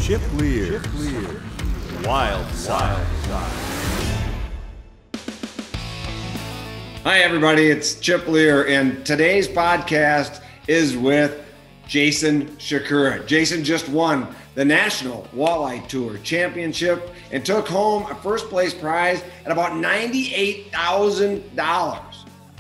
Chip Leer. Wildside. Hi, everybody. It's Chip Leer, and today's podcast is with Jason Przekurat. Jason just won the National Walleye Tour Championship and took home a first-place prize at about $98,000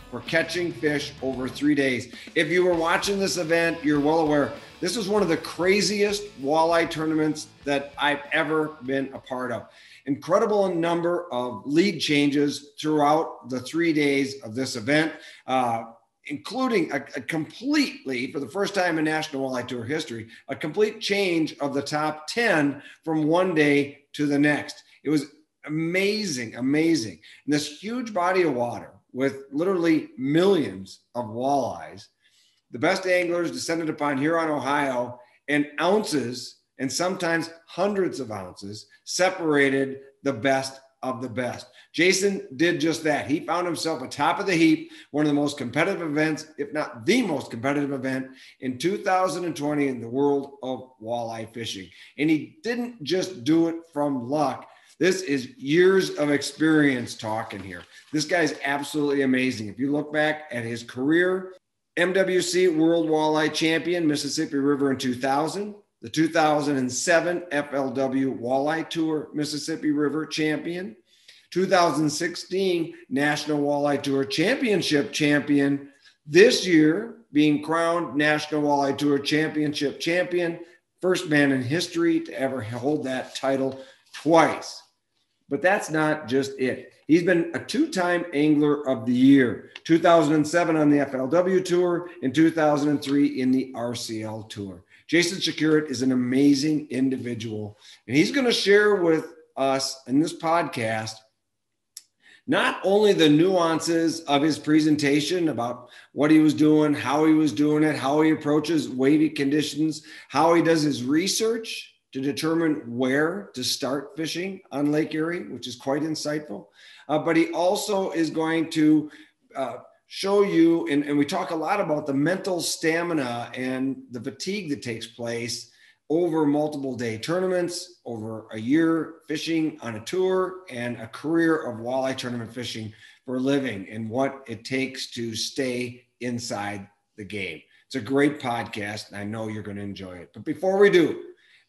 for catching fish over 3 days. If you were watching this event, you're well aware this was one of the craziest walleye tournaments that I've ever been a part of. Incredible number of lead changes throughout the 3 days of this event, including a completely, for the first time in National Walleye Tour history, a complete change of the top 10 from one day to the next. It was amazing. And this huge body of water with literally millions of walleyes, the best anglers descended upon Huron, Ohio, and ounces, and sometimes hundreds of ounces, separated the best of the best. Jason did just that. He found himself atop of the heap, one of the most competitive events, if not the most competitive event in 2020 in the world of walleye fishing. And he didn't just do it from luck. This is years of experience talking here. This guy's absolutely amazing. If you look back at his career, MWC World Walleye Champion, Mississippi River in 2000, the 2007 FLW Walleye Tour Mississippi River Champion, 2016 National Walleye Tour Championship Champion, this year being crowned National Walleye Tour Championship Champion, first man in history to ever hold that title twice. But that's not just it. He's been a two-time Angler of the Year, 2007 on the FLW Tour and 2003 in the RCL Tour. Jason Przekurat is an amazing individual, and he's going to share with us in this podcast not only the nuances of his presentation about what he was doing, how he was doing it, how he approaches wavy conditions, how he does his research to determine where to start fishing on Lake Erie, which is quite insightful. But he also is going to show you, and we talk a lot about the mental stamina and the fatigue that takes place over multiple day tournaments, over a year fishing on a tour, and a career of walleye tournament fishing for a living, and what it takes to stay inside the game. It's a great podcast, and I know you're going to enjoy it. But before we do,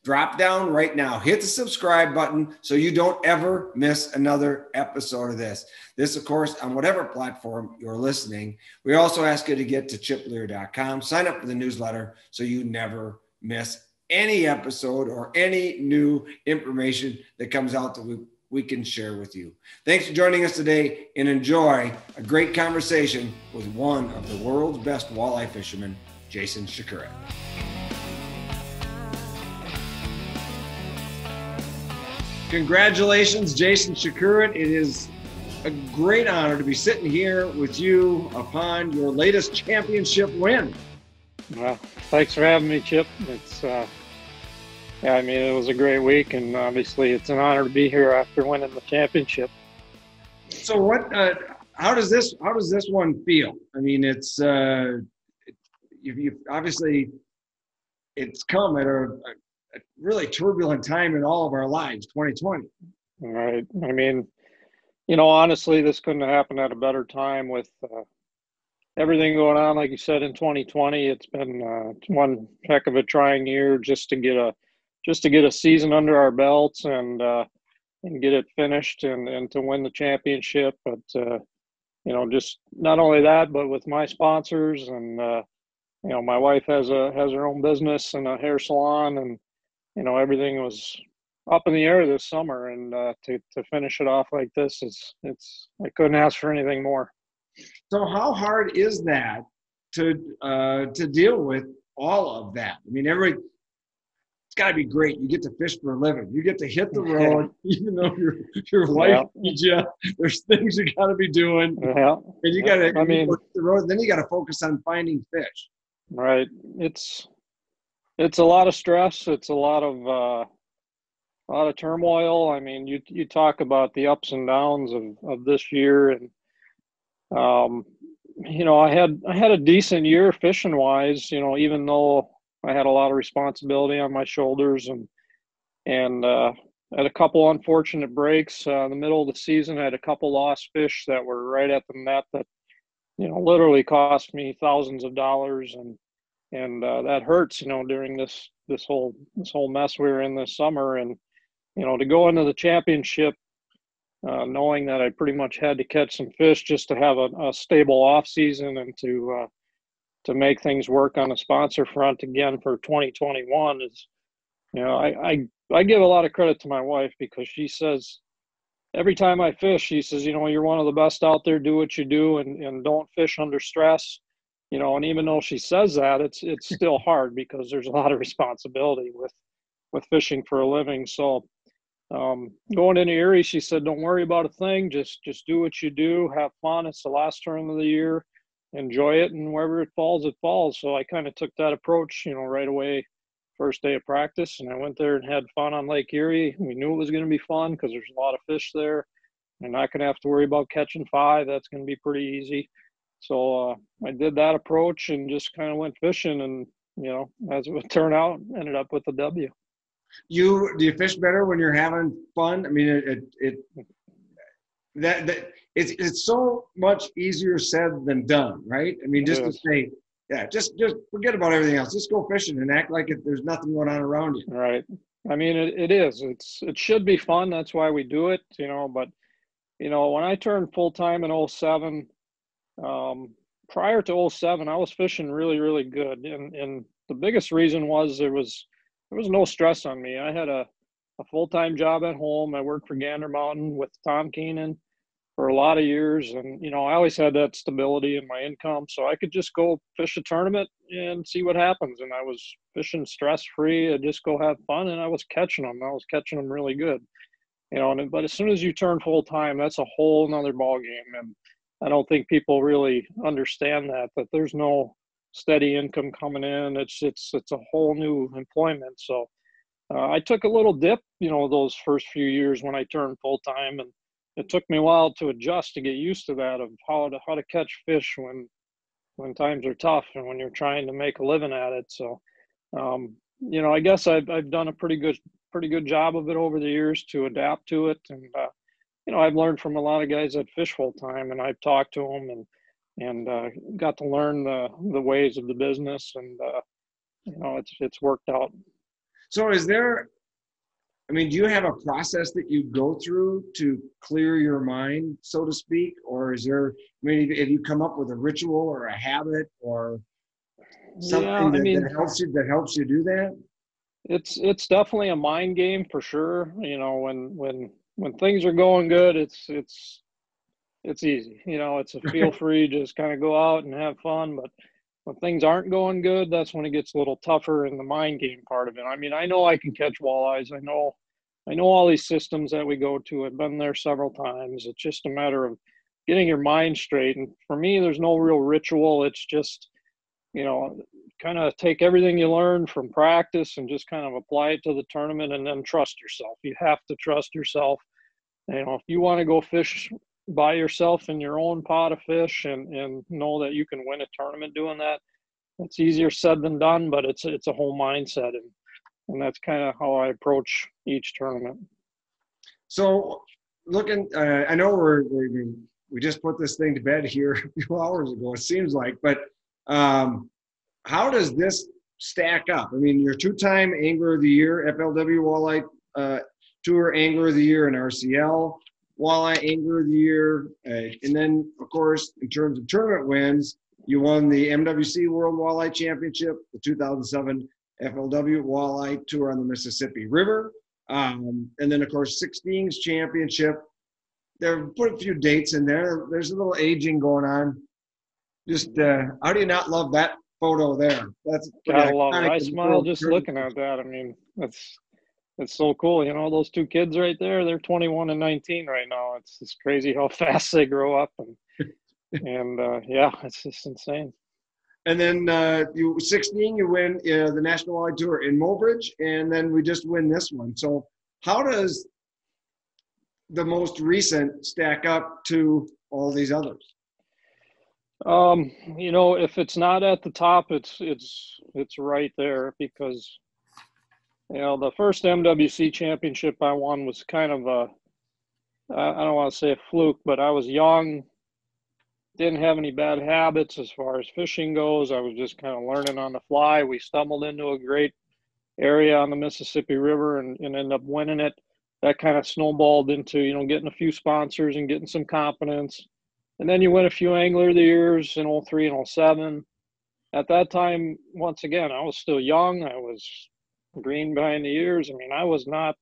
drop down right now, hit the subscribe button so you don't ever miss another episode of this. This, of course, on whatever platform you're listening. We also ask you to get to chipleer.com, sign up for the newsletter so you never miss any episode or any new information that comes out that we can share with you. Thanks for joining us today, and enjoy a great conversation with one of the world's best walleye fishermen, Jason Przekurat. Congratulations, Jason Przekurat. It is a great honor to be sitting here with you upon your latest championship win. Well, thanks for having me, Chip. It's, it was a great week, and obviously it's an honor to be here after winning the championship. So how does this one feel? I mean, it's, you obviously it's come at a really turbulent time in all of our lives, 2020. Right. I mean, honestly, this couldn't have happened at a better time with everything going on. Like you said, in 2020, it's been one heck of a trying year just to get a season under our belts and get it finished and to win the championship. But just not only that, but with my sponsors and my wife has her own business and a hair salon, and everything was up in the air this summer, and to finish it off like this I couldn't ask for anything more. So how hard is that to deal with all of that? I mean, it's got to be great. You get to fish for a living. You get to hit the road, even though your wife needs you. There's things you got to be doing, and you got to hit the road. Then you got to focus on finding fish. Right. It's a lot of stress. It's a lot of turmoil. I mean, you talk about the ups and downs of this year, and I had a decent year fishing wise. Even though I had a lot of responsibility on my shoulders, and and had a couple unfortunate breaks in the middle of the season. I had a couple lost fish that were right at the net that, you know, literally cost me thousands of dollars, and that hurts, you know, during this whole mess we were in this summer. And you know, to go into the championship knowing that I pretty much had to catch some fish just to have a stable off season, and to make things work on the sponsor front again for 2021 is, you know, I give a lot of credit to my wife, because she says every time I fish, she says, you know, you're one of the best out there, do what you do, and don't fish under stress. You know, and even though she says that, it's still hard, because there's a lot of responsibility with fishing for a living. So going into Erie, she said, don't worry about a thing. Just do what you do. Have fun. It's the last tournament of the year. Enjoy it. And wherever it falls, it falls. So I kind of took that approach, you know, right away, first day of practice. And I went there and had fun on Lake Erie. We knew it was going to be fun because there's a lot of fish there. I'm not going to have to worry about catching 5. That's going to be pretty easy. So I did that approach and just kind of went fishing. And, you know, as it would turn out, ended up with a W. Do you fish better when you're having fun? I mean, it's so much easier said than done, right? I mean, just to say, yeah, just forget about everything else. Just go fishing and act like there's nothing going on around you. Right. I mean, it is. It should be fun. That's why we do it, you know. But, you know, when I turned full time in 07, prior to 07, I was fishing really, really good, and the biggest reason was there was no stress on me. I had a full-time job at home. I worked for Gander Mountain with Tom Keenan for a lot of years. And, you know, I always had that stability in my income, so I could just go fish a tournament and see what happens. And I was fishing stress-free. I'd just go have fun, and I was catching them. I was catching them really good, you know. But as soon as you turn full-time, that's a whole nother ballgame. And I don't think people really understand that there's no steady income coming in. It's a whole new employment. So I took a little dip, you know, those first few years when I turned full-time, and it took me a while to adjust, to get used to that, of how to catch fish when times are tough and when you're trying to make a living at it. So you know, I guess I've done a pretty good job of it over the years to adapt to it. And you know, I've learned from a lot of guys that fish full-time, and I've talked to them and got to learn the ways of the business, and you know, it's worked out. So is there, I mean, do you have a process that you go through to clear your mind, so to speak? Or is there, I mean, have you come up with a ritual or a habit or something that helps you do that? It's definitely a mind game for sure. You know, when things are going good, it's easy. You know, it's a feel free, just kind of go out and have fun. But when things aren't going good, that's when it gets a little tougher in the mind game part of it. I mean, I know I can catch walleyes. I know all these systems that we go to. I've been there several times. It's just a matter of getting your mind straight. And for me, there's no real ritual. It's just, you know, kind of take everything you learn from practice and just kind of apply it to the tournament, and then trust yourself. You have to trust yourself. You know, if you want to go fish by yourself in your own pot of fish and know that you can win a tournament doing that, it's easier said than done, but it's a whole mindset, and that's kind of how I approach each tournament. So looking, I know we just put this thing to bed here a few hours ago, it seems like, but how does this stack up? I mean, you're 2-time Angler of the Year, FLW Walleye Tour Angler of the Year, and RCL Walleye Angler of the Year. And then, of course, in terms of tournament wins, you won the MWC World Walleye Championship, the 2007 FLW Walleye Tour on the Mississippi River. And then, of course, 16s Championship. They've put a few dates in there. There's a little aging going on. Just how do you not love that photo there? That's gotta love it. I smile just looking at that. I mean, it's so cool. You know, those two kids right there, they're 21 and 19 right now. It's crazy how fast they grow up. And yeah, it's just insane. And then 16, you win the National Walleye Tour in Mobridge, and then we just win this one. So how does the most recent stack up to all these others? You know, if it's not at the top, it's right there, because The first NWC championship I won was kind of I don't want to say a fluke, but I was young, didn't have any bad habits as far as fishing goes. I was just kind of learning on the fly. We stumbled into a great area on the Mississippi River and ended up winning it. That kind of snowballed into, getting a few sponsors and getting some confidence. And then you win a few Angler of the Years in 03 and 07. At that time, once again, I was still young. I was green behind the ears. I mean, I was not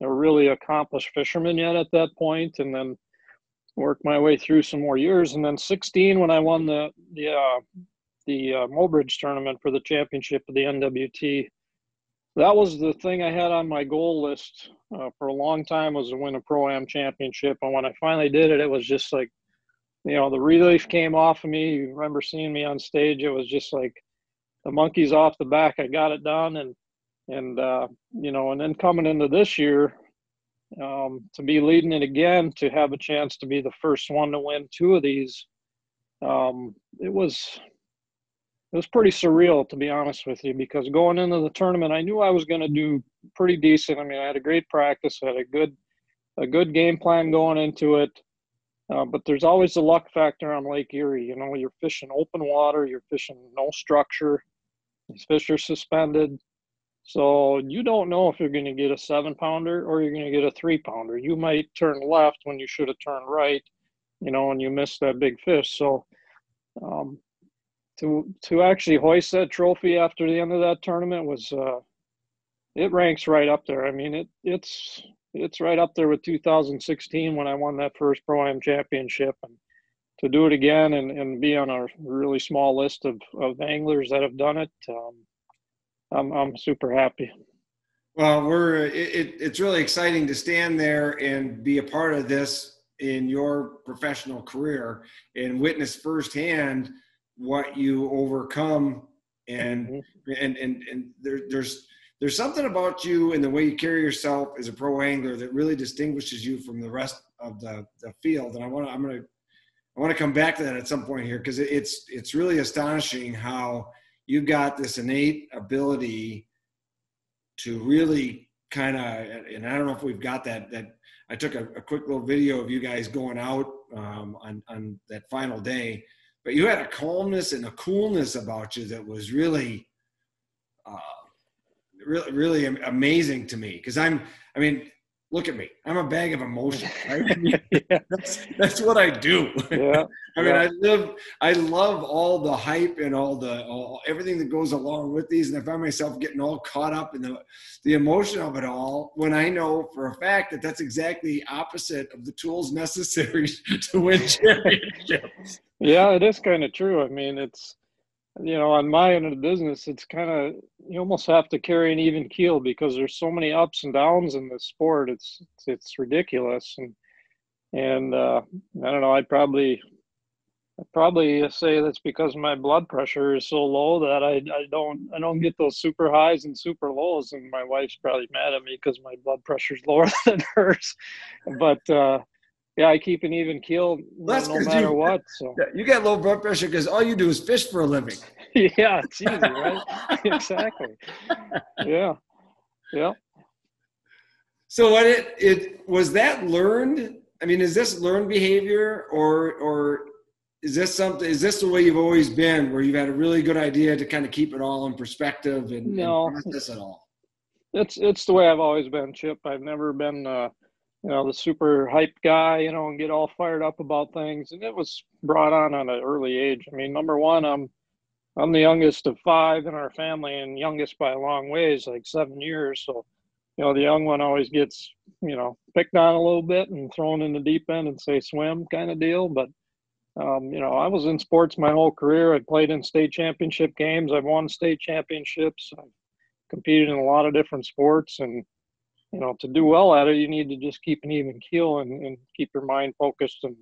a really accomplished fisherman yet at that point, and then worked my way through some more years. And then 16, when I won the Mobridge tournament for the championship of the NWT, that was the thing I had on my goal list for a long time, was to win a Pro-Am championship. And when I finally did it, it was just like, the relief came off of me. You remember seeing me on stage. It was just like the monkey's off the back. I got it done. And then coming into this year, to be leading it again, to have a chance to be the first one to win two of these, it was pretty surreal, to be honest with you, because going into the tournament, I knew I was going to do pretty decent. I mean, I had a great practice, I had a good game plan going into it. But there's always the luck factor on Lake Erie. You're fishing open water, you're fishing no structure, these fish are suspended. So you don't know if you're going to get a 7-pounder or you're going to get a 3-pounder. You might turn left when you should have turned right, and you miss that big fish. So to actually hoist that trophy after the end of that tournament was it ranks right up there. I mean, it's right up there with 2016 when I won that first Pro-Am championship, and to do it again and be on a really small list of anglers that have done it. I'm super happy. Well, it's really exciting to stand there and be a part of this in your professional career and witness firsthand what you overcome. And there's something about you and the way you carry yourself as a pro angler that really distinguishes you from the rest of the field. And I want to come back to that at some point here, because it's really astonishing how you got this innate ability to really kind of, and I don't know if we've got that I took a quick little video of you guys going out on that final day, but you had a calmness and a coolness about you that was really, really amazing to me. Cause look at me. I'm a bag of emotion. Right? Yeah. That's what I do. Yeah. I love all the hype and everything that goes along with these. And I find myself getting all caught up in the emotion of it all, when I know for a fact that that's exactly opposite of the tools necessary to win championships. Yeah, it is kind of true. I mean, it's, on my end of the business, it's kind of, you almost have to carry an even keel because there's so many ups and downs in this sport. It's ridiculous. And I don't know, I'd probably say that's because my blood pressure is so low that I don't get those super highs and super lows. And my wife's probably mad at me because my blood pressure is lower than hers. But, yeah, I keep an even keel no matter what. So you get low blood pressure because all you do is fish for a living. Yeah, it's easy, right? Exactly. Yeah. So what it was that learned? I mean, is this learned behavior or is this the way you've always been, where you've had a really good idea to kind of keep it all in perspective and process it all? It's the way I've always been, Chip. I've never been the super hype guy, and get all fired up about things. And it was brought on an early age. I mean, number one, I'm the youngest of 5 in our family, and youngest by a long ways, like 7 years. So, the young one always gets, picked on a little bit and thrown in the deep end and say swim kind of deal. But, I was in sports my whole career. I played in state championship games. I've won state championships. I've competed in a lot of different sports, and to do well at it, you need to just keep an even keel and keep your mind focused and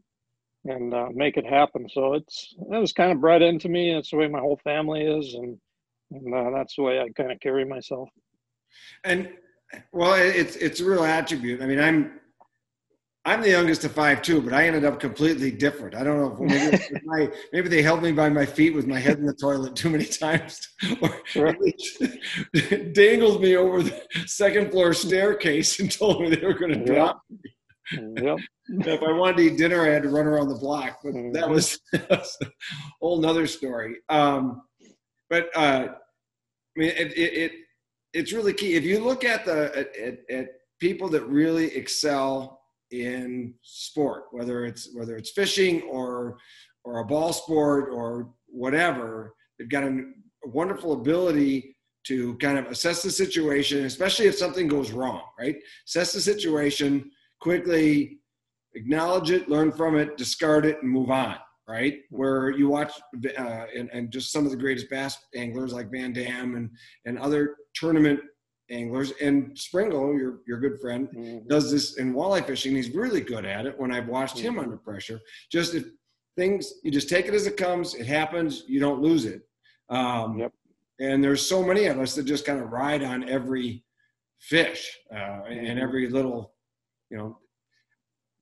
make it happen. So it was kind of bred into me. That's the way my whole family is, and that's the way I kind of carry myself. And well, it's a real attribute. I mean, I'm the youngest of 5 too, but I ended up completely different. I don't know if maybe they held me by my feet with my head in the toilet too many times, or Sure. dangled me over the second floor staircase and told me they were going to drop me. Yep. If I wanted to eat dinner, I had to run around the block, but that was a whole nother story. But I mean, it's really key. If you look at at people that really excel in sport, whether it's fishing or a ball sport or whatever, they've got a wonderful ability to kind of assess the situation, especially if something goes wrong, right? Assess the situation, quickly acknowledge it, learn from it, discard it, and move on, right? Where you watch and just some of the greatest bass anglers like Van Dam and other tournament anglers, and Springle, your good friend, does this in walleye fishing. He's really good at it when I've watched him under pressure. Just if things, you just take it as it comes, it happens, you don't lose it. And there's so many of us that just kind of ride on every fish and every little, you know,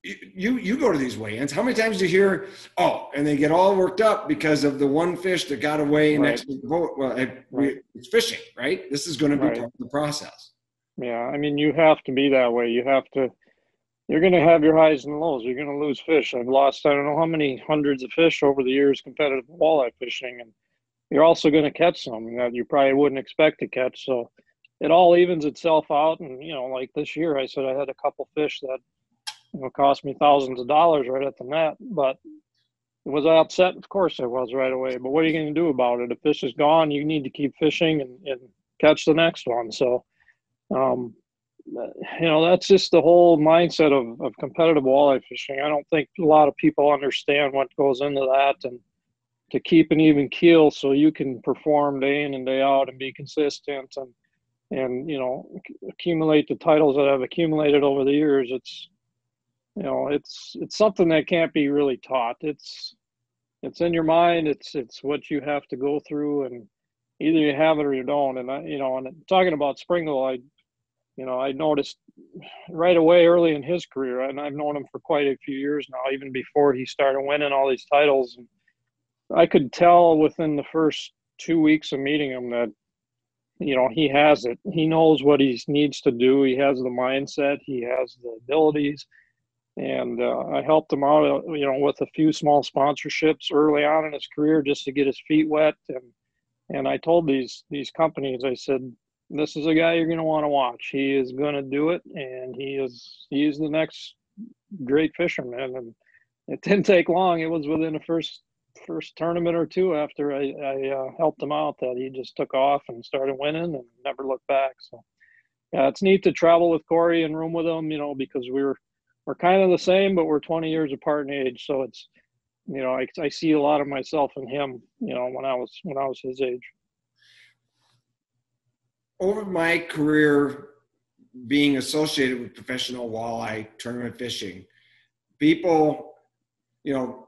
you go to these weigh-ins. How many times do you hear, and they get all worked up because of the one fish that got away next to the boat? Well, it's fishing, right? This is going to be part of the process. Yeah, I mean, you have to be that way. You're going to have your highs and lows. You're going to lose fish. I've lost, I don't know how many hundreds of fish over the years competitive walleye fishing, and you're also going to catch some that you probably wouldn't expect to catch. So it all evens itself out. And, you know, like this year, I said I had a couple fish that, you know, cost me thousands of dollars right at the net, but was I upset? Of course I was right away, but what are you going to do about it? If fish is gone, you need to keep fishing and catch the next one. So, you know, that's just the whole mindset of competitive walleye fishing. I don't think a lot of people understand what goes into that, and to keep an even keel so you can perform day in and day out and be consistent and you know, accumulate the titles that I've accumulated over the years. It's, you know, it's something that can't be really taught. It's in your mind. It's what you have to go through, and either you have it or you don't. And you know, and talking about Springle, I noticed right away early in his career, and I've known him for quite a few years now, even before he started winning all these titles. And I could tell within the first 2 weeks of meeting him that, you know, he has it. He knows what he needs to do. He has the mindset. He has the abilities. And I helped him out, you know, with a few small sponsorships early on in his career just to get his feet wet. And I told these companies, I said, this is a guy you're going to want to watch. He is going to do it, and he is the next great fisherman. And it didn't take long. It was within the first tournament or two after I helped him out that he just took off and started winning and never looked back. So yeah, it's neat to travel with Corey and room with him, you know, because we're kind of the same, but we're 20 years apart in age. So it's, you know, I see a lot of myself in him, you know, when I was his age. Over my career being associated with professional walleye tournament fishing, people, you know,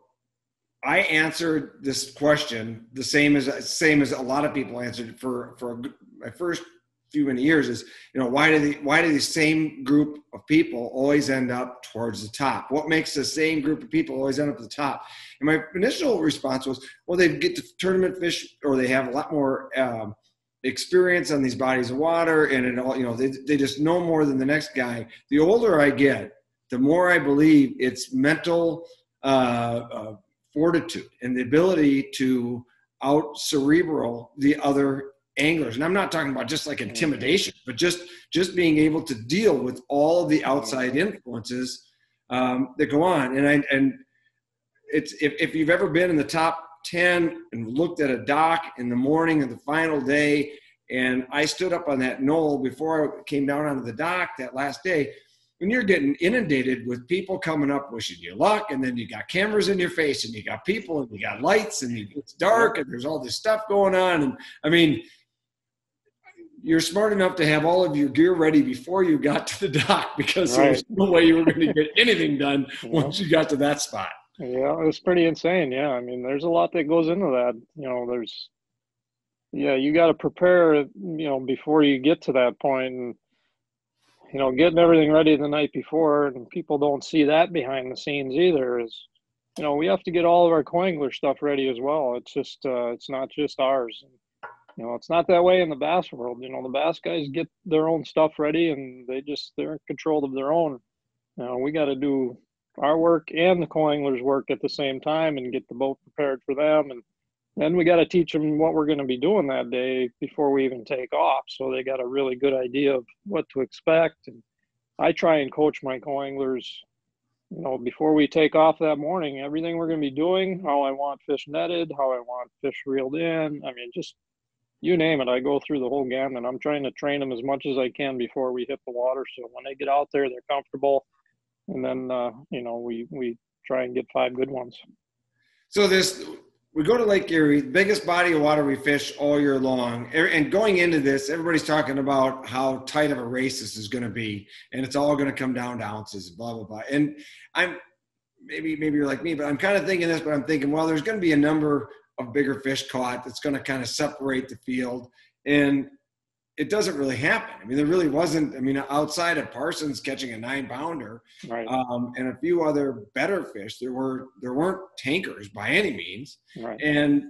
I answered this question the same as a lot of people answered for my first few many years is, you know, why do the same group of people always end up towards the top? What makes the same group of people always end up at the top? And my initial response was, well, they get to tournament fish, or they have a lot more experience on these bodies of water, and it all, you know, they just know more than the next guy. The older I get, the more I believe it's mental fortitude and the ability to out cerebral the other anglers. And I'm not talking about just like intimidation, but just being able to deal with all of the outside influences that go on. And it's, if you've ever been in the top 10 and looked at a dock in the morning of the final day, and I stood up on that knoll before I came down onto the dock that last day, when you're getting inundated with people coming up wishing you luck, and then you got cameras in your face, and you got people, and you got lights, and it's dark, and there's all this stuff going on. And I mean, you're smart enough to have all of your gear ready before you got to the dock, because there's no way you were going to get anything done once you got to that spot. Yeah, it was pretty insane. Yeah, I mean, there's a lot that goes into that. You know, you got to prepare, you know, before you get to that point. And, getting everything ready the night before, and people don't see that behind the scenes either, is, we have to get all of our co-angler stuff ready as well. It's just, it's not just ours. It's not that way in the bass world. The bass guys get their own stuff ready, and they're in control of their own. We got to do our work and the co-anglers' work at the same time and get the boat prepared for them. And then we got to teach them what we're going to be doing that day before we even take off. So they got a really good idea of what to expect. And I try and coach my co-anglers, before we take off that morning, everything we're going to be doing, how I want fish netted, how I want fish reeled in. I mean, just you name it. I go through the whole gamut. I'm trying to train them as much as I can before we hit the water. So when they get out there, they're comfortable. And then, we try and get 5 good ones. So we go to Lake Erie, biggest body of water we fish all year long. And going into this, everybody's talking about how tight of a race this is going to be. And it's all going to come down to ounces, blah, blah, blah. And maybe you're like me, but I'm kind of thinking this, but I'm thinking, well, there's going to be a number of bigger fish caught that's going to kind of separate the field. And it doesn't really happen. I mean, there really wasn't. I mean, outside of Parsons catching a 9-pounder, right, and a few other better fish, there weren't tankers by any means. Right. And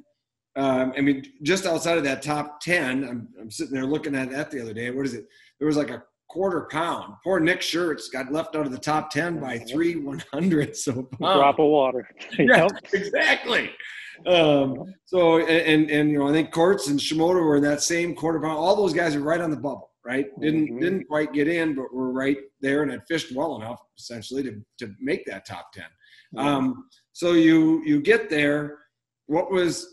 I mean, just outside of that top 10, I'm sitting there looking at that the other day. What is it? There was like a quarter pound. Poor Nick Schertz got left out of the top 10 by 3 100ths of a pound. Drop of water. Yeah, exactly. So I think Courts and Shimoda were in that same quarter pound. All those guys are right on the bubble, right? Didn't quite get in, but were right there and had fished well enough essentially to make that top 10. So you get there. Let's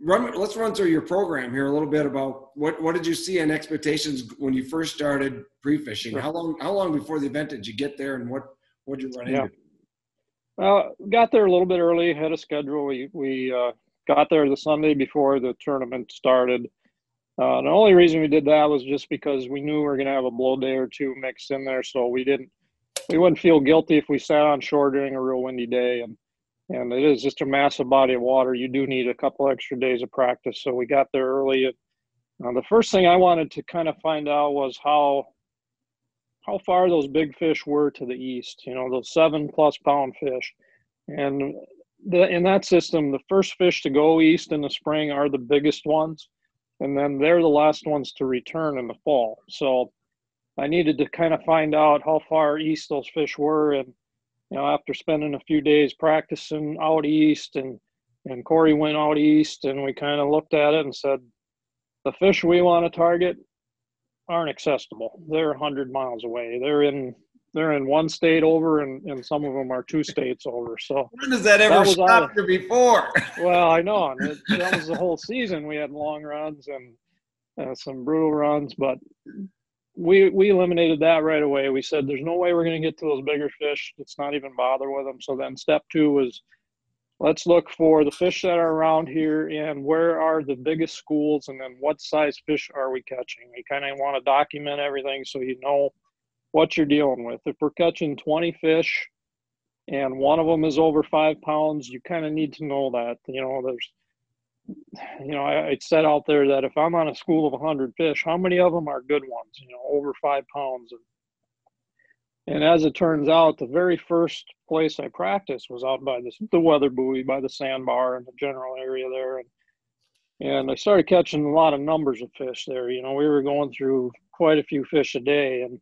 run through your program here a little bit about what did you see and expectations when you first started pre-fishing? Sure. How long before the event did you get there, and what did you run into? Well, got there a little bit early, ahead of schedule. We got there the Sunday before the tournament started. The only reason we did that was just because we knew we were going to have a blow day or two mixed in there, so we wouldn't feel guilty if we sat on shore during a real windy day. And it is just a massive body of water. You do need a couple extra days of practice, so we got there early. The first thing I wanted to kind of find out was how far those big fish were to the east, those 7+ pound fish. And in that system, the first fish to go east in the spring are the biggest ones, and then they're the last ones to return in the fall. So I needed to kind of find out how far east those fish were. And, after spending a few days practicing out east, and Corey went out east, and we kind of looked at it and said, the fish we want to target aren't accessible. They're 100 miles away. They're in one state over, and some of them are 2 states over. So when does that ever stop you before? Well, I know. That was the whole season. We had long runs and some brutal runs, but we eliminated that right away. We said, there's no way we're going to get to those bigger fish. Let's not even bother with them. So then step 2 was, let's look for the fish that are around here and where are the biggest schools, and then what size fish are we catching. We kind of want to document everything so you know what you're dealing with. If we're catching 20 fish and one of them is over 5 pounds, you kind of need to know that. I said out there that if I'm on a school of 100 fish, how many of them are good ones, over 5 pounds? And as it turns out, the very first place I practiced was out by the weather buoy, by the sandbar in the general area there. And I started catching a lot of numbers of fish there. We were going through quite a few fish a day. And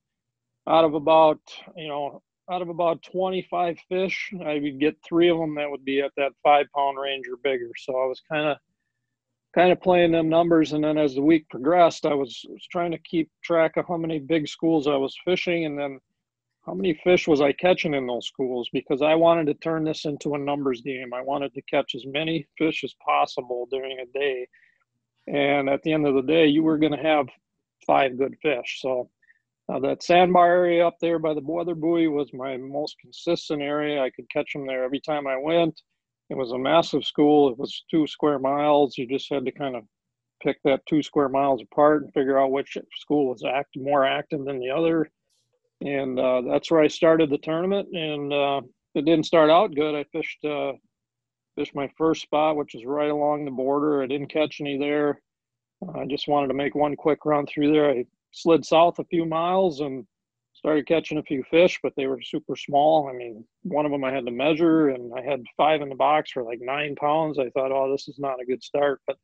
out of about 25 fish, I would get 3 of them that would be at that 5 pound range or bigger. So I was kind of playing them numbers. And then as the week progressed, I was trying to keep track of how many big schools I was fishing, and then how many fish was I catching in those schools, because I wanted to turn this into a numbers game. I wanted to catch as many fish as possible during a day. And at the end of the day, you were going to have 5 good fish. So that sandbar area up there by the weather buoy was my most consistent area. I could catch them there every time I went. It was a massive school. It was 2 square miles. You just had to kind of pick that 2 square miles apart and figure out which school was more active than the other. And that's where I started the tournament. And it didn't start out good. I fished my first spot, which was right along the border. I didn't catch any there. I just wanted to make one quick run through there. I slid south a few miles and started catching a few fish, but they were super small. I mean, one of them I had to measure, and I had 5 in the box for like 9 pounds. I thought, oh, this is not a good start. But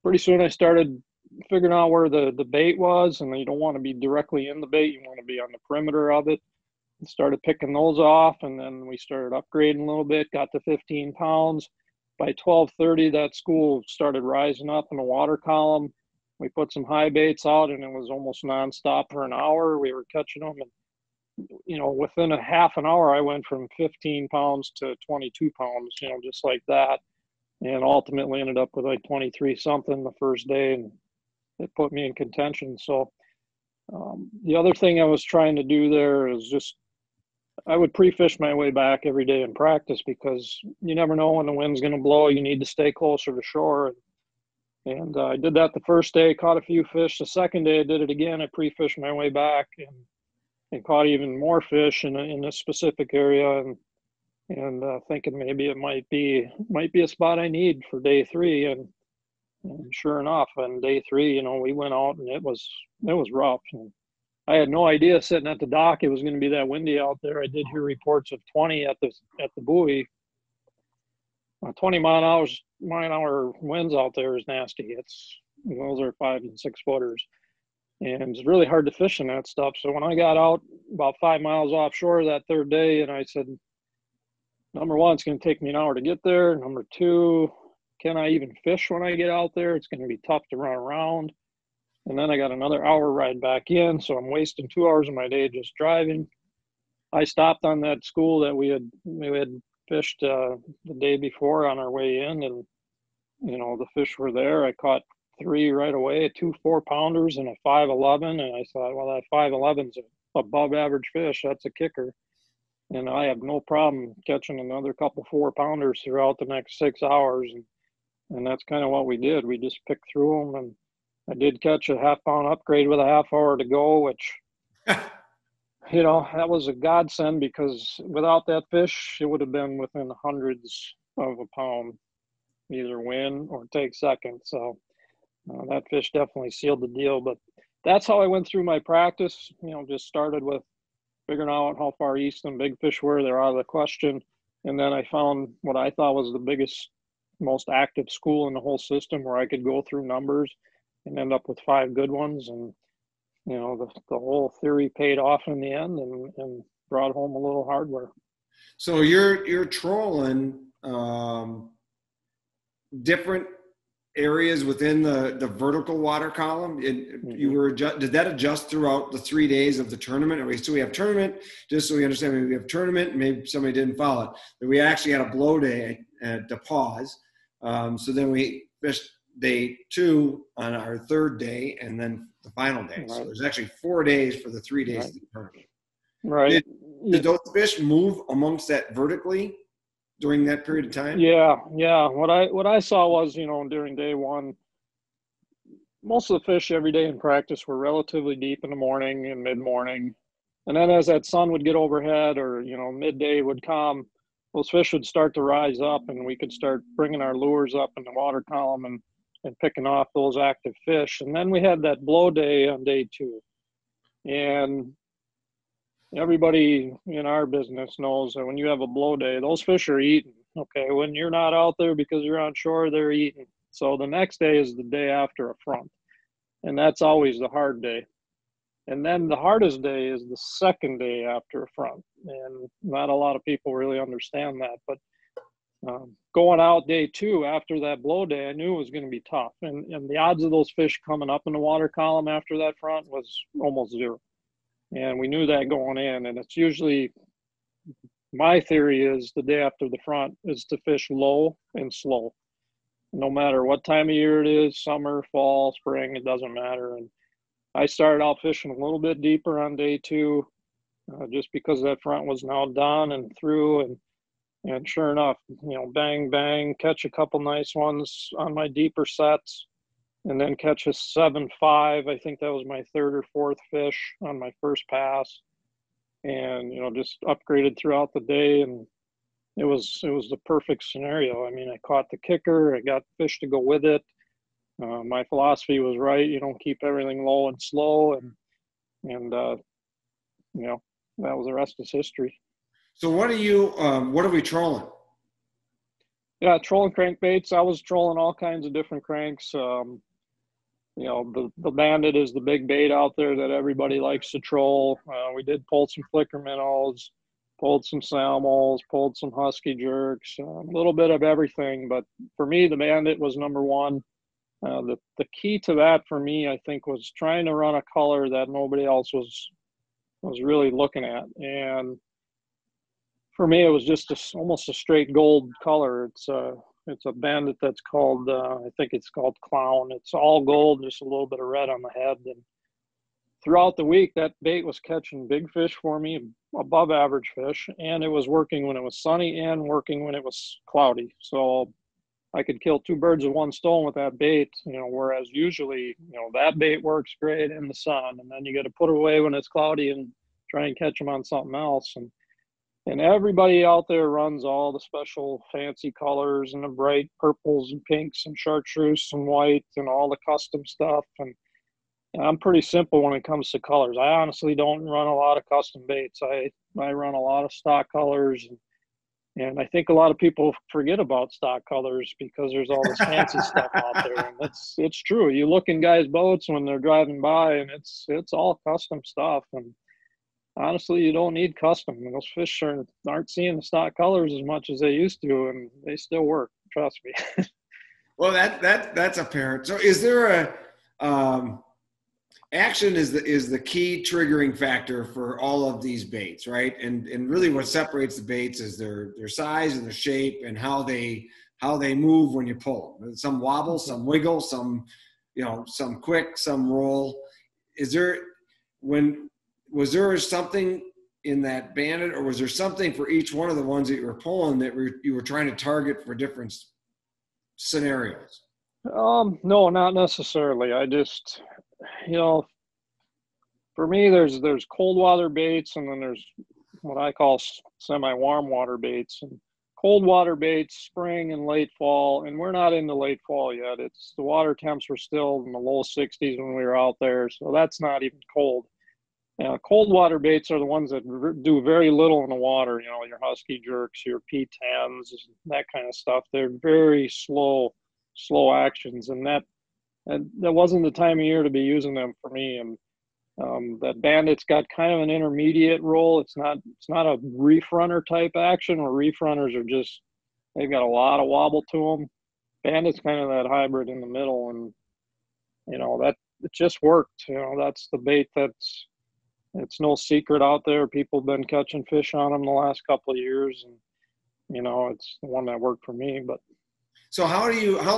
pretty soon I started figuring out where the bait was, and you don't want to be directly in the bait. You want to be on the perimeter of it. And started picking those off, and then we started upgrading a little bit, got to 15 pounds. By 12:30, that school started rising up in the water column. We put some high baits out, and it was almost nonstop for an hour. We were catching them, and within a half an hour, I went from 15 pounds to 22 pounds, just like that, and ultimately ended up with like 23 something the first day, and it put me in contention. So the other thing I was trying to do there is just, I would pre-fish my way back every day in practice, because you never know when the wind's going to blow. You need to stay closer to shore. And I did that the first day, caught a few fish. The second day I did it again. I pre-fished my way back and caught even more fish in a specific area, and thinking maybe it might be a spot I need for day 3. And sure enough, on day 3, we went out, and it was rough. And I had no idea sitting at the dock it was going to be that windy out there. I did hear reports of 20 at the buoy. 20 mile an hour winds out there is nasty. Those are 5 and 6 footers, and it's really hard to fish in that stuff. So when I got out about 5 miles offshore that third day, and I said, number one, it's going to take me an hour to get there. Number two, can I even fish when I get out there? It's going to be tough to run around. And then I got another hour ride back in, so I'm wasting 2 hours of my day just driving. I stopped on that school that we had fished the day before on our way in, and the fish were there. I caught 3 right away, 2 4-pounders and a 5.11, and I thought, well, that 5.11's above average fish. That's a kicker, and I have no problem catching another couple 4-pounders throughout the next 6 hours, and that's kind of what we did. We just picked through them, and I did catch a 1/2-pound upgrade with a half hour to go, which that was a godsend, because without that fish, it would have been within hundreds of a pound, either win or take second. So that fish definitely sealed the deal. But that's how I went through my practice. Just started with figuring out how far east them big fish were. They're out of the question. And then I found what I thought was the biggest, most active school in the whole system, where I could go through numbers and end up with 5 good ones. And the whole theory paid off in the end, and brought home a little hardware. So you're trolling different areas within the vertical water column. Mm-hmm. Did that adjust throughout the 3 days of the tournament? So we have tournament, just so we understand, maybe we have tournament, and maybe somebody didn't follow it, but we actually had a blow day to pause. So then we fished day 2 on our 3rd day, and then the final day. Right. So there's actually 4 days for the 3 days of the tournament. Right. Did those fish move amongst that vertically during that period of time? Yeah. What I saw was, during day 1, most of the fish every day in practice were relatively deep in the morning and mid-morning. And then as that sun would get overhead, or, midday would come, those fish would start to rise up, and we could start bringing our lures up in the water column and picking off those active fish. And then we had that blow day on day 2. And everybody in our business knows that when you have a blow day, those fish are eating. Okay, when you're not out there because you're on shore, they're eating. So the next day is the day after a front, and that's always the hard day. And then the hardest day is the second day after a front, and not a lot of people really understand that. But going out day 2 after that blow day, I knew it was going to be tough, and the odds of those fish coming up in the water column after that front was almost 0. And we knew that going in. And it's usually, my theory is, the day after the front is to fish low and slow, no matter what time of year it is, summer, fall, spring, it doesn't matter. And I started out fishing a little bit deeper on day 2, just because that front was now done and through. And sure enough, bang, bang, catch a couple nice ones on my deeper sets, and then catch a 7.5. I think that was my 3rd or 4th fish on my first pass, and just upgraded throughout the day. And it was the perfect scenario. I mean, I caught the kicker, I got fish to go with it. My philosophy was right. Keep everything low and slow, and and you know, that was the rest is history. So what are we trolling? Yeah, trolling crankbaits. I was trolling all kinds of different cranks. You know, the Bandit is the big bait out there that everybody likes to troll. We did pull some flicker minnows, pulled some salmons, pulled some husky jerks, a little bit of everything. But for me, the Bandit was number one. The key to that for me, I think, was trying to run a color that nobody else was really looking at. And for me, it was just almost a straight gold color. It's a Bandit that's called, I think it's called Clown. It's all gold, just a little bit of red on the head. And throughout the week, that bait was catching big fish for me, above average fish, and it was working when it was sunny and working when it was cloudy. So I could kill two birds with one stone with that bait, you know, whereas usually, you know, that bait works great in the sun, and then you got to put it away when it's cloudy and try and catch them on something else. And everybody out there runs all the special fancy colors and the bright purples and pinks and chartreuse and white and all the custom stuff. And I'm pretty simple when it comes to colors. I honestly don't run a lot of custom baits. I run a lot of stock colors. And I think a lot of people forget about stock colors because there's all this fancy stuff out there. And it's true. You look in guys' boats when they're driving by, and it's all custom stuff. And honestly, you don't need custom. Those fish aren't seeing the stock colors as much as they used to, and they still work. Trust me. Well, that's apparent. So, is there a action is the key triggering factor for all of these baits, right? And really, what separates the baits is their size and their shape and how they move when you pull them. Some wobble, some wiggle, some some quick, some roll. Was there something in that Bandit, or was there something for each one of the ones that you were pulling that you were trying to target for different scenarios? No, not necessarily. I just, for me, there's cold water baits, and then there's what I call semi-warm water baits. And cold water baits, spring and late fall, and we're not into late fall yet. The water temps were still in the low 60s when we were out there, so that's not even cold. Cold water baits are the ones that do very little in the water. Your husky jerks, your P10s, that kind of stuff. They're very slow actions, and that wasn't the time of year to be using them for me. And that Bandit's got kind of an intermediate role. It's not a reef runner type action, where reef runners they've got a lot of wobble to them. Bandit's kind of that hybrid in the middle, and that it just worked. That's the bait it's no secret out there. People have been catching fish on them the last couple of years, and it's the one that worked for me. But so how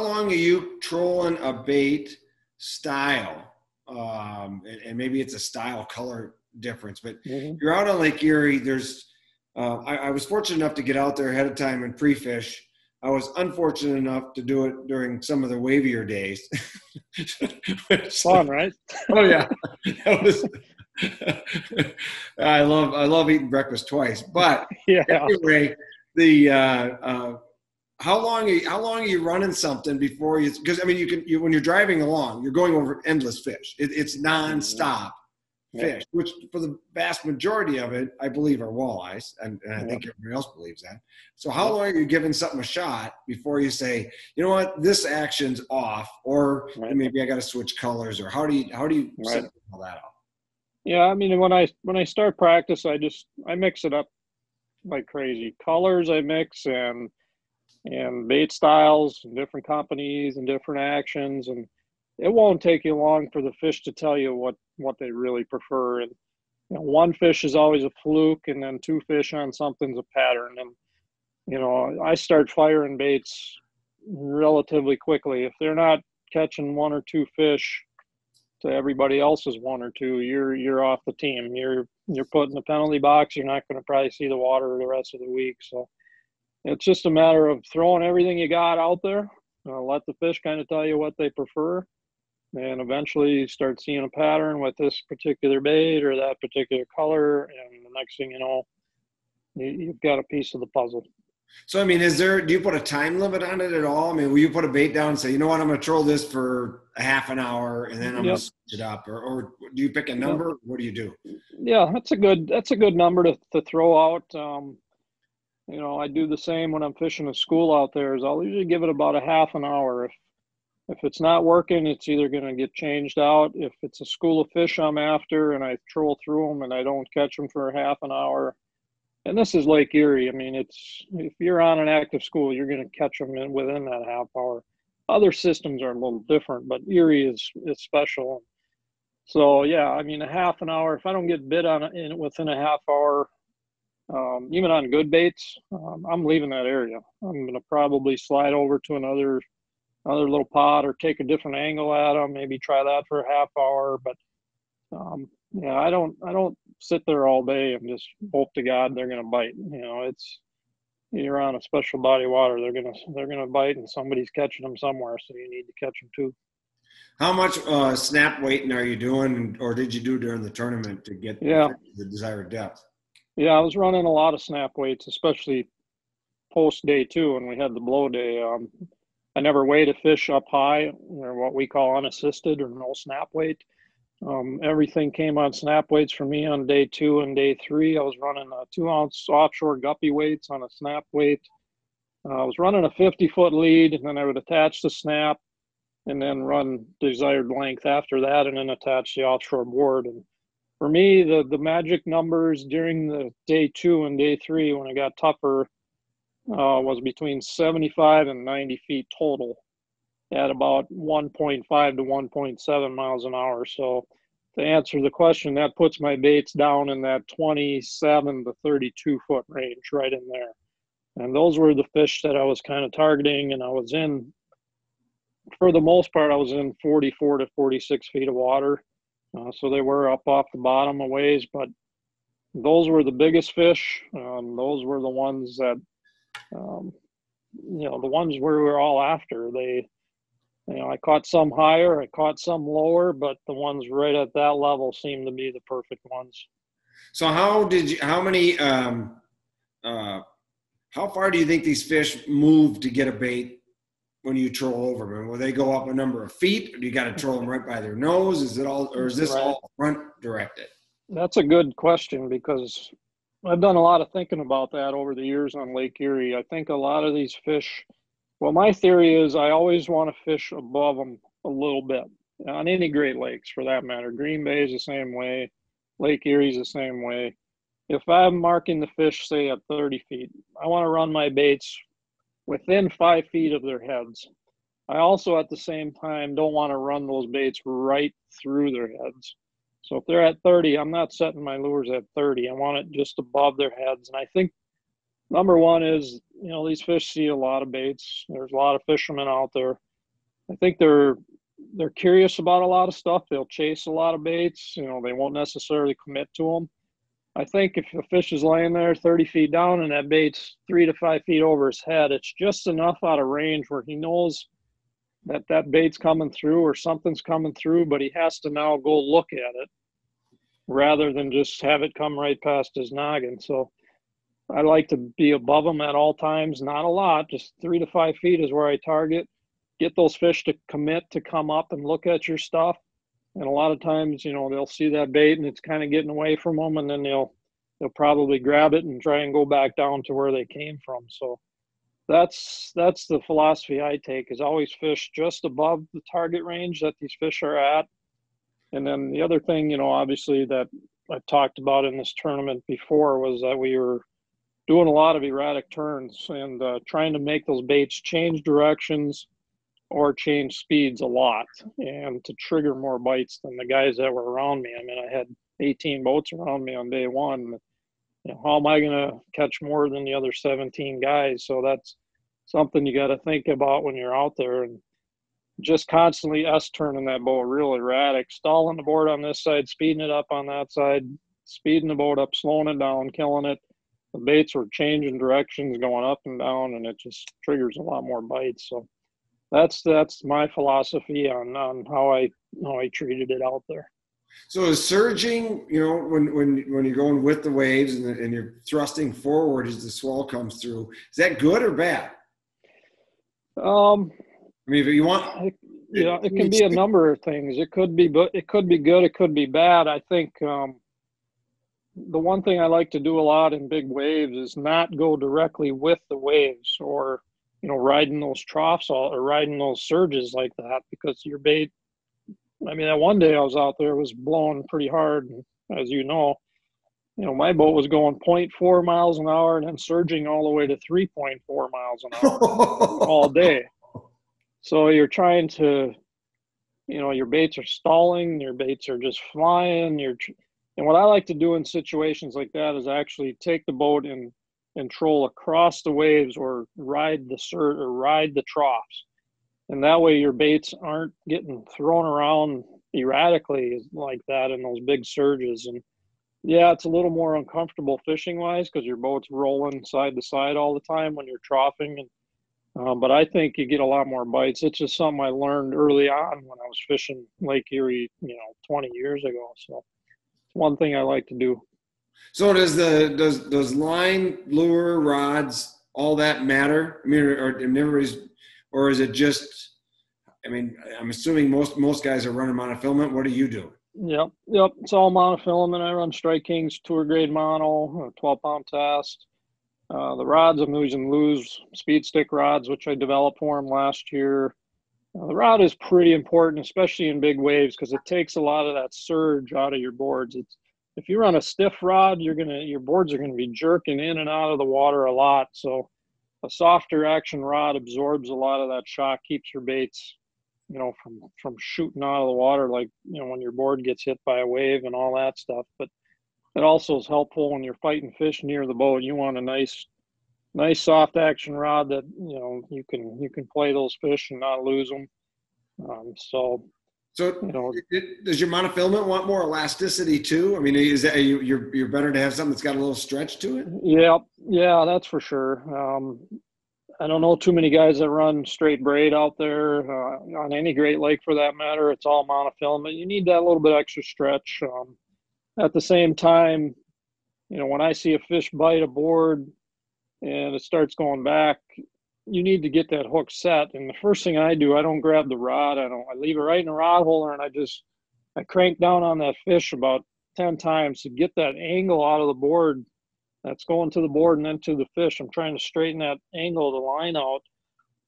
long are you trolling a bait style? And maybe it's a style color difference, but you're out on Lake Erie. There's I was fortunate enough to get out there ahead of time and pre-fish. I was unfortunate enough to do it during some of the wavier days. Fun, right? Oh yeah, that was. I love eating breakfast twice, but yeah. Anyway, how long are you running something before you? Because I mean, when you're driving along, you're going over endless fish. It's nonstop fish, which for the vast majority of it, I believe, are walleyes, and I think everybody else believes that. So how long are you giving something a shot before you say, you know what, this action's off, or maybe I got to switch colors, or how do you set all that up? Yeah, I mean, when I start practice, I mix it up like crazy. Colors I mix, and bait styles, and different companies and different actions, and it won't take you long for the fish to tell you what they really prefer. And one fish is always a fluke, and then two fish on something's a pattern. And I start firing baits relatively quickly. If they're not catching one or two fish to everybody else's one or two, you're off the team. You're put in the penalty box. You're not going to probably see the water the rest of the week. So it's just a matter of throwing everything you got out there. Let the fish kind of tell you what they prefer, and eventually you start seeing a pattern with this particular bait or that particular color, and the next thing you know, you've got a piece of the puzzle. So, I mean, do you put a time limit on it at all? I mean, will you put a bait down and say, you know what, I'm going to troll this for a half an hour and then I'm going to Yep. switch it up? Or do you pick a Yep. number? What do you do? Yeah, that's a good number to throw out. You know, I do the same when I'm fishing a school out there. Is I'll usually give it about a half an hour. If it's not working, it's either going to get changed out. If it's a school of fish I'm after and I troll through them and I don't catch them for a half an hour, and this is Lake Erie. I mean, if you're on an active school, you're going to catch them within that half hour. Other systems are a little different, but Erie is special. So yeah, I mean, a half an hour. If I don't get bit on it within a half hour, even on good baits, I'm leaving that area. I'm going to probably slide over to another little pot or take a different angle at them. Maybe try that for a half hour. But yeah, I don't sit there all day and just hope to God they're going to bite. You know, you're on a special body of water. They're gonna bite, and somebody's catching them somewhere. So you need to catch them too. How much snap weighting are you doing, or did you do during the tournament to get the desired depth? Yeah, I was running a lot of snap weights, especially post day 2 when we had the blow day. I never weighed a fish up high, or what we call unassisted or no snap weight. Everything came on snap weights for me on day 2 and day 3. I was running 2-ounce offshore guppy weights on a snap weight. I was running a 50-foot lead, and then I would attach the snap and then run desired length after that, and then attach the offshore board. And for me, the magic numbers during the day 2 and day 3, when it got tougher, was between 75 and 90 feet total at about 1.5 to 1.7 miles an hour. So to answer the question, that puts my baits down in that 27 to 32 foot range, right in there. And those were the fish that I was kind of targeting, and I was in, for the most part, I was in 44 to 46 feet of water. So they were up off the bottom a ways, but those were the biggest fish. Those were the ones that, you know, the ones we were all after. I caught some higher, I caught some lower, but the ones right at that level seemed to be the perfect ones. So how far do you think these fish move to get a bait when you troll over them? Will they go up a number of feet, or do you got to troll them right by their nose? Is this all front directed? That's a good question, because I've done a lot of thinking about that over the years on Lake Erie. I think a lot of these fish, well, my theory is I always want to fish above them a little bit on any Great Lakes for that matter. Green Bay is the same way. Lake Erie is the same way. If I'm marking the fish, say at 30 feet, I want to run my baits within 5 feet of their heads. I also, at the same time, don't want to run those baits right through their heads. So if they're at 30, I'm not setting my lures at 30. I want it just above their heads. And I think number one is, you know, these fish see a lot of baits. There's a lot of fishermen out there. I think they're curious about a lot of stuff. They'll chase a lot of baits. You know, they won't necessarily commit to them. I think if a fish is laying there 30 feet down and that bait's 3 to 5 feet over his head, it's just enough out of range where he knows that bait's coming through or something's coming through, but he has to now go look at it rather than just have it come right past his noggin. So I like to be above him at all times, not a lot, just 3 to 5 feet is where I target. Get those fish to commit to come up and look at your stuff. And a lot of times, you know, they'll see that bait and it's kind of getting away from them, and then they'll probably grab it and try and go back down to where they came from. So that's the philosophy I take, is always fish just above the target range that these fish are at. And then the other thing, you know, obviously that I've talked about in this tournament before was that we were doing a lot of erratic turns and trying to make those baits change directions or change speeds a lot, and to trigger more bites than the guys that were around me. I mean, I had 18 boats around me on day 1. You know, how am I going to catch more than the other 17 guys? So that's something you got to think about when you're out there, and just constantly turning that boat real erratic, stalling the board on this side, speeding it up on that side, speeding the boat up, slowing it down, killing it. The baits were changing directions, going up and down, and it just triggers a lot more bites. So that's my philosophy on how I treated it out there. So is surging, you know, when you're going with the waves and you're thrusting forward as the swell comes through, is that good or bad? I mean, if you want, it can be a number of things. It could be, but it could be good. It could be bad. I think the one thing I like to do a lot in big waves is not go directly with the waves, or, you know, riding those troughs or riding those surges like that, because your bait, I mean, that one day I was out there, it was blowing pretty hard. And as you know, my boat was going 0.4 miles an hour and then surging all the way to 3.4 miles an hour all day. So you're trying to, your baits are stalling, your baits are just flying. And what I like to do in situations like that is actually take the boat and troll across the waves, or ride the troughs. And that way your baits aren't getting thrown around erratically like that in those big surges. And yeah, it's a little more uncomfortable fishing wise because your boat's rolling side to side all the time when you're troughing. And but I think you get a lot more bites. It's just something I learned early on when I was fishing Lake Erie, 20 years ago. So it's one thing I like to do. So does line, lure, rods, all that matter? I mean, or is it just? I mean, I'm assuming most guys are running monofilament. What do you do? Yep. It's all monofilament. I run Strike King's tour grade mono, 12-pound test. The rods, I'm using Lew's speed stick rods, which I developed for them last year. The rod is pretty important, especially in big waves, because it takes a lot of that surge out of your boards. If you run a stiff rod, your boards are gonna be jerking in and out of the water a lot. So a softer action rod absorbs a lot of that shock, keeps your baits, from shooting out of the water, like, when your board gets hit by a wave and all that stuff. But it also is helpful when you're fighting fish near the boat. You want a nice soft action rod that, you can play those fish and not lose them. So does your monofilament want more elasticity too? I mean, is that you're better to have something that's got a little stretch to it? Yeah, that's for sure. I don't know too many guys that run straight braid out there on any Great Lake for that matter. It's all monofilament. You need that little bit extra stretch. At the same time, when I see a fish bite a board and it starts going back, you need to get that hook set. And the first thing I do, I don't grab the rod. I leave it right in the rod holder, and I crank down on that fish about 10 times to get that angle out of the board that's going to the board and then to the fish. I'm trying to straighten that angle of the line out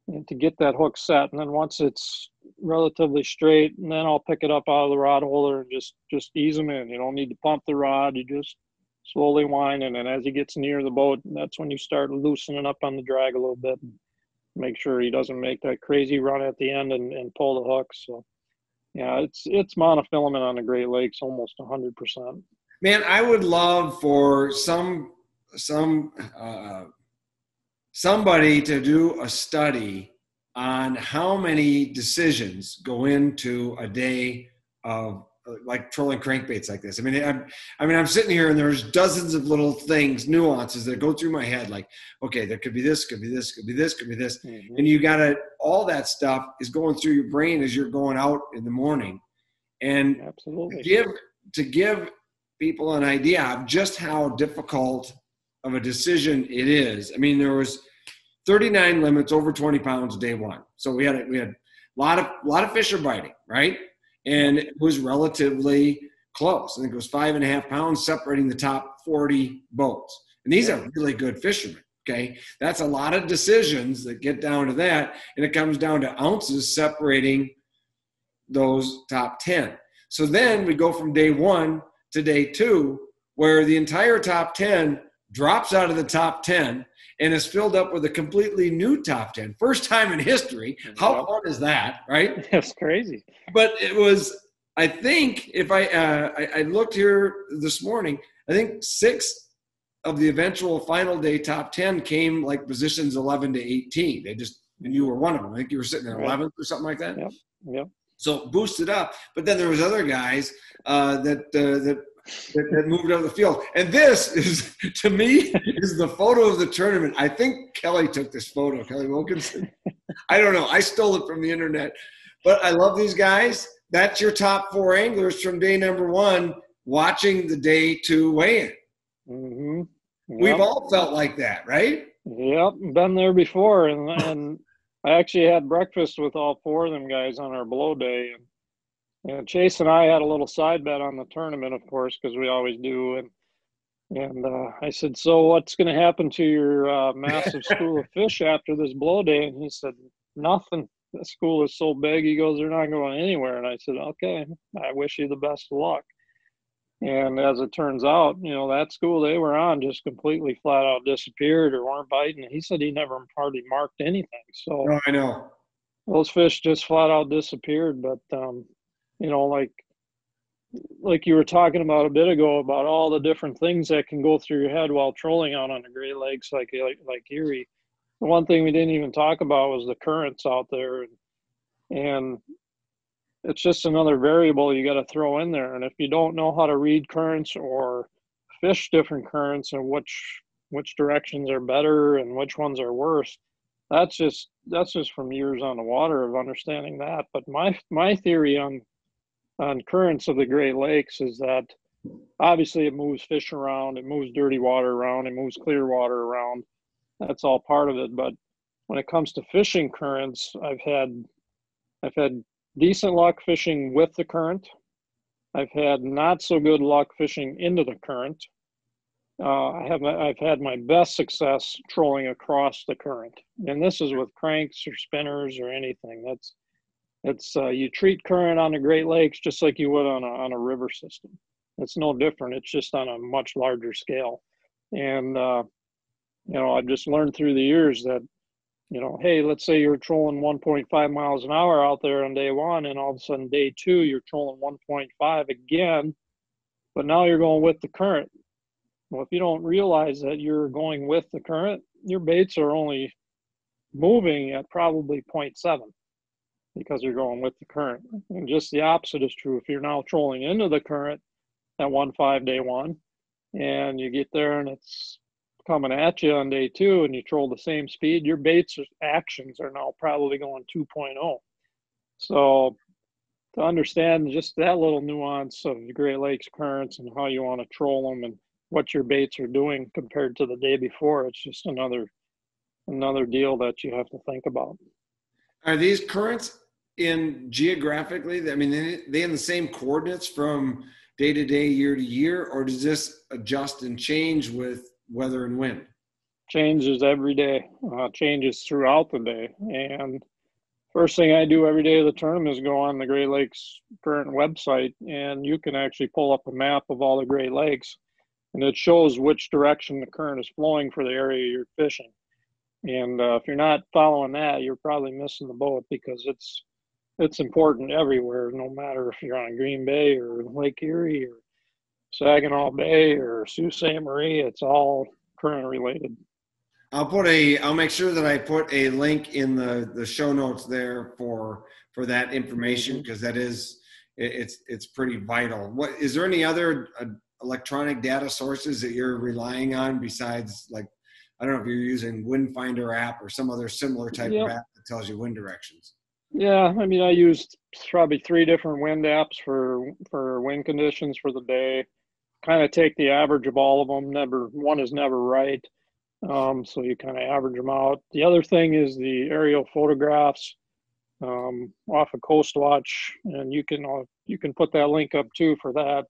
and to get that hook set. And then once it's relatively straight, and then I'll pick it up out of the rod holder and just ease them in. You don't need to pump the rod. You just slowly wind. And then as he gets near the boat, that's when you start loosening up on the drag a little bit and make sure he doesn't make that crazy run at the end and pull the hook. So yeah, it's monofilament on the Great Lakes almost 100%. Man, I would love for somebody to do a study on how many decisions go into a day of like trolling crankbaits like this. I mean, I'm sitting here and there's dozens of little things, nuances that go through my head. Like, okay, there could be this, could be this, could be this, could be this. Mm-hmm. And all that stuff is going through your brain as you're going out in the morning. And absolutely to give people an idea of just how difficult of a decision it is. I mean, there was 39 limits over 20 pounds day one. So we had a lot of fish are biting, right? And it was relatively close. I think it was 5.5 pounds separating the top 40 boats. And these are really good fishermen. Okay. That's a lot of decisions that get down to that. And it comes down to ounces separating those top 10. So then we go from day one to day two, where the entire top 10 drops out of the top 10 and is filled up with a completely new top 10. First time in history. How fun is that, right? That's crazy. But it was, I think, if I looked here this morning, I think 6 of the eventual final day top 10 came like positions 11 to 18. And you were one of them. I think you were sitting at 11th or something like that. Yep. So boosted up. But then there was other guys that moved out of the field. And this is, to me, is the photo of the tournament. I think Kelly took this photo, Kelly Wilkinson. I don't know. I stole it from the internet. But I love these guys. that's your top 4 anglers from day number 1 watching the day 2 weigh-in. Mm-hmm. Yep. We've all felt like that, right? Yep, been there before, and I actually had breakfast with all 4 of them guys on our blow day, and Chase and I had a little side bet on the tournament, of course, because we always do, and I said, so what's going to happen to your massive school of fish after this blow day? And he said, nothing. The school is so big. He goes, they're not going anywhere. And I said, okay, I wish you the best of luck. And as it turns out, you know, that school they were on just completely flat out disappeared or weren't biting. He said he never hardly marked anything. So Oh, I know. Those fish just flat out disappeared. But, you know, like you were talking about a bit ago about all the different things that can go through your head while trolling out on the Great Lakes like Erie. The one thing we didn't even talk about was the currents out there, and it's just another variable you got to throw in there. And if you don't know how to read currents or fish different currents and which directions are better and which ones are worse, that's just from years on the water of understanding that. But my theory on currents of the Great Lakes is that obviously it moves fish around, it moves dirty water around, it moves clear water around. That's all part of it. But when it comes to fishing currents, I've had decent luck fishing with the current. I've had not so good luck fishing into the current. I've had my best success trolling across the current, and this is with cranks or spinners or anything. It's you treat current on the Great Lakes just like you would on a river system. It's no different. It's just on a much larger scale. And you know, I've just learned through the years that, you know, hey, let's say you're trolling 1.5 miles an hour out there on day 1, and all of a sudden day 2 you're trolling 1.5 again, but now you're going with the current. Well, if you don't realize that you're going with the current, your baits are only moving at probably 0.7 because you're going with the current. And just the opposite is true. If you're now trolling into the current at 1.5 day 1, and you get there and it's coming at you on day 2 and you troll the same speed, your baits actions are now probably going 2.0. So to understand just that little nuance of the Great Lakes currents and how you want to troll them and what your baits are doing compared to the day before, it's just another deal that you have to think about. Are these currents in geographically, I mean, they in the same coordinates from day to day, year to year, or does this adjust and change with weather and wind? Changes every day, changes throughout the day. And first thing I do every day of the tournament is go on the Great Lakes current website, and you can actually pull up a map of all the Great Lakes, and it shows which direction the current is flowing for the area you're fishing. And if you're not following that, you're probably missing the boat, because it's important everywhere, no matter if you're on Green Bay or Lake Erie or Saginaw Bay or Sault Ste. Marie. It's all current related. I'll make sure that I put a link in the show notes there for that information, because that is, it's pretty vital. What is there any other electronic data sources that you're relying on besides, like, I don't know if you're using Wind Finder app or some other similar type of app that tells you wind directions? Yeah, I mean, I used probably 3 different wind apps for wind conditions for the day. Kind of take the average of all of them. One is never right. So you kind of average them out. The other thing is the aerial photographs off of Coast Watch, and you can put that link up too for that.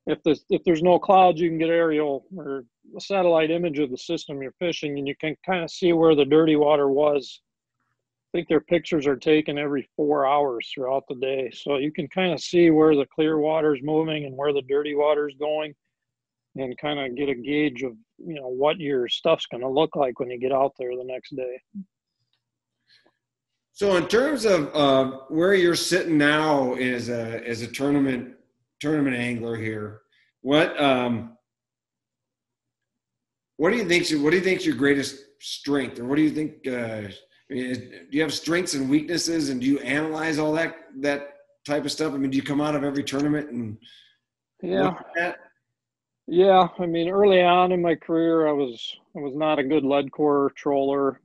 If there's no clouds, you can get aerial or a satellite image of the system you're fishing, and you can kind of see where the dirty water was. I think their pictures are taken every 4 hours throughout the day, so you can kind of see where the clear water is moving and where the dirty water is going, and kind of get a gauge of, you know, what your stuff's going to look like when you get out there the next day. So in terms of where you're sitting now as a tournament angler here, what do you think's your greatest strength, or what do you think? Do you have strengths and weaknesses, and do you analyze all that type of stuff? I mean, do you come out of every tournament and look at that? Yeah, I mean, early on in my career, I was not a good lead core troller.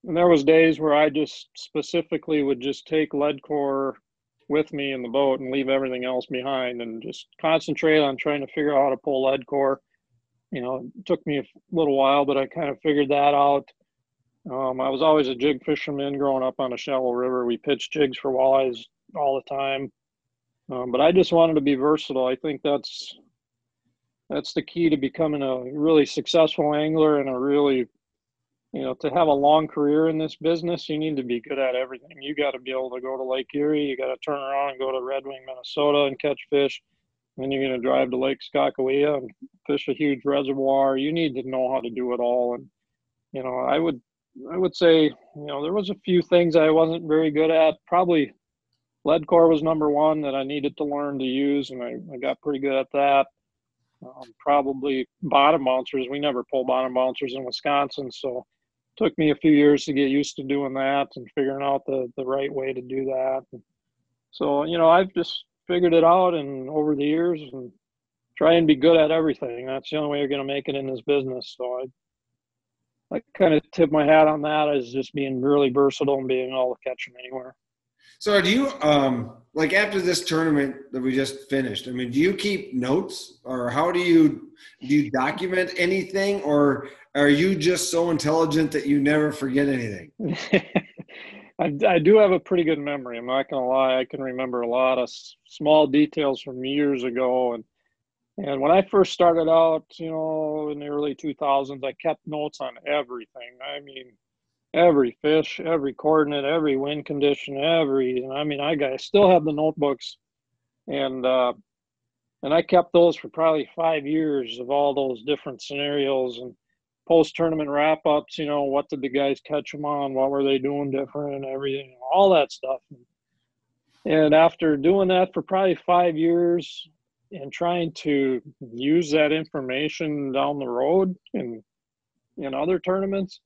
And there was days where I just specifically would just take lead core with me in the boat and leave everything else behind and just concentrate on trying to figure out how to pull lead core. You know, it took me a little while, but I kind of figured that out. I was always a jig fisherman growing up on a shallow river. We pitched jigs for walleyes all the time. But I just wanted to be versatile. I think that's the key to becoming a really successful angler and a really, you know, to have a long career in this business, you need to be good at everything. You got to be able to go to Lake Erie. You got to turn around and go to Red Wing, Minnesota and catch fish. Then you're going to drive to Lake Skakawea and fish a huge reservoir. You need to know how to do it all. And, you know, I would say, you know, there was a few things I wasn't very good at. Probably lead core was number one that I needed to learn to use, and I got pretty good at that. Probably bottom bouncers. We never pull bottom bouncers in Wisconsin, so it took me a few years to get used to doing that and figuring out the right way to do that. So, you know, I've just figured it out, and over the years, and try and be good at everything. That's the only way you're going to make it in this business. So I kind of tip my hat on that as just being really versatile and being able to catch them anywhere. So do you, like after this tournament that we just finished, I mean, do you keep notes, or how do you document anything, or are you just so intelligent that you never forget anything? I do have a pretty good memory. I'm not going to lie. I can remember a lot of small details from years ago. And when I first started out, you know, in the early 2000s, I kept notes on everything. I mean, every fish, every coordinate, every wind condition, I still have the notebooks, and I kept those for probably 5 years of all those different scenarios and post-tournament wrap-ups. You know, what did the guys catch them on? What were they doing different and everything, all that stuff. And after doing that for probably 5 years and trying to use that information down the road in other tournaments,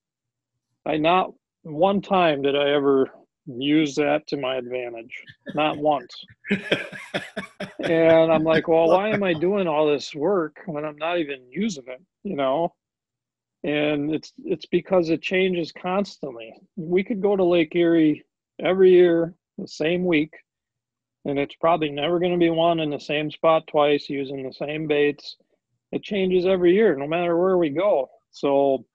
not one time did I ever use that to my advantage. Not once. And I'm like, well, why am I doing all this work when I'm not even using it, you know? And it's because it changes constantly. We could go to Lake Erie every year, the same week, and it's probably never going to be one in the same spot twice using the same baits. It changes every year, no matter where we go. So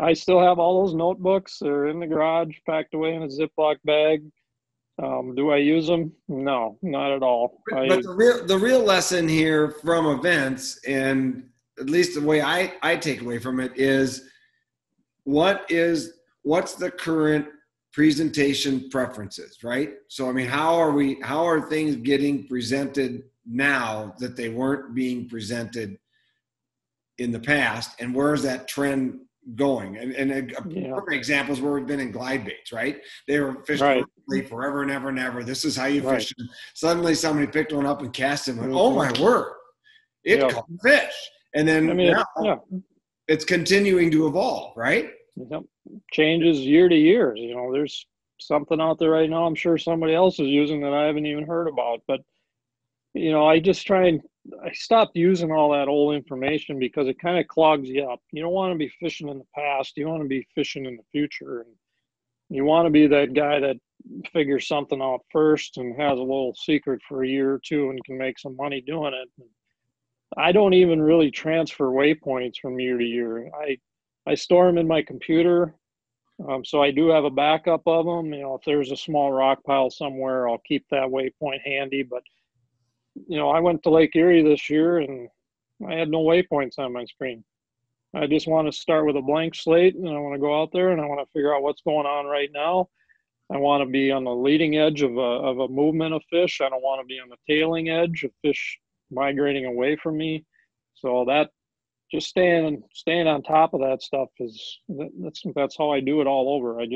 I still have all those notebooks. They're in the garage, packed away in a Ziploc bag. Do I use them? No, not at all. But the real lesson here from events, and at least the way I take away from it, is what's the current presentation preferences, right? So, I mean, how are things getting presented now that they weren't being presented in the past, and where is that trend going? And a perfect example is where we've been in glide baits, right? They were fished forever and ever and ever. This is how you fish them. Suddenly somebody picked one up and cast them, and oh my word, it caught fish. And then now it's continuing to evolve, right? Yep. Changes year to year. You know, there's something out there right now I'm sure somebody else is using that I haven't even heard about. But, you know, I stopped using all that old information because it kind of clogs you up. You don't want to be fishing in the past. You want to be fishing in the future. And you want to be that guy that figures something out first and has a little secret for a year or two and can make some money doing it. I don't even really transfer waypoints from year to year. I store them in my computer. So I do have a backup of them. You know, if there's a small rock pile somewhere, I'll keep that waypoint handy. But, you know, I went to Lake Erie this year and I had no waypoints on my screen. I just want to start with a blank slate, and I want to go out there and I want to figure out what's going on right now. I want to be on the leading edge of a movement of fish. I don't want to be on the tailing edge of fish migrating away from me. So that just staying on top of that stuff that's how I do it all over. I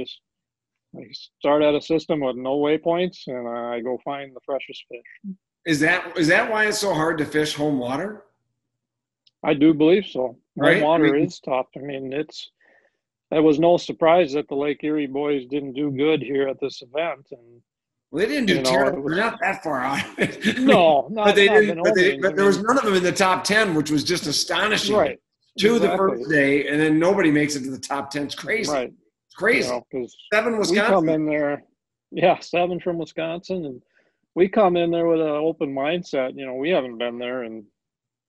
start at a system with no waypoints and I go find the freshest fish. Is that why it's so hard to fish home water? I do believe so. Right? Home water is tough. I mean, that was no surprise that the Lake Erie boys didn't do good here at this event. And well, they didn't do terrible. They're not that far out. No, but there was none of them in the top 10, which was just astonishing. Right. The first day, and then nobody makes it to the top 10. It's crazy. Right. It's crazy. Because 7 we come Wisconsin. in there, 7 from Wisconsin, and we come in there with an open mindset. We haven't been there in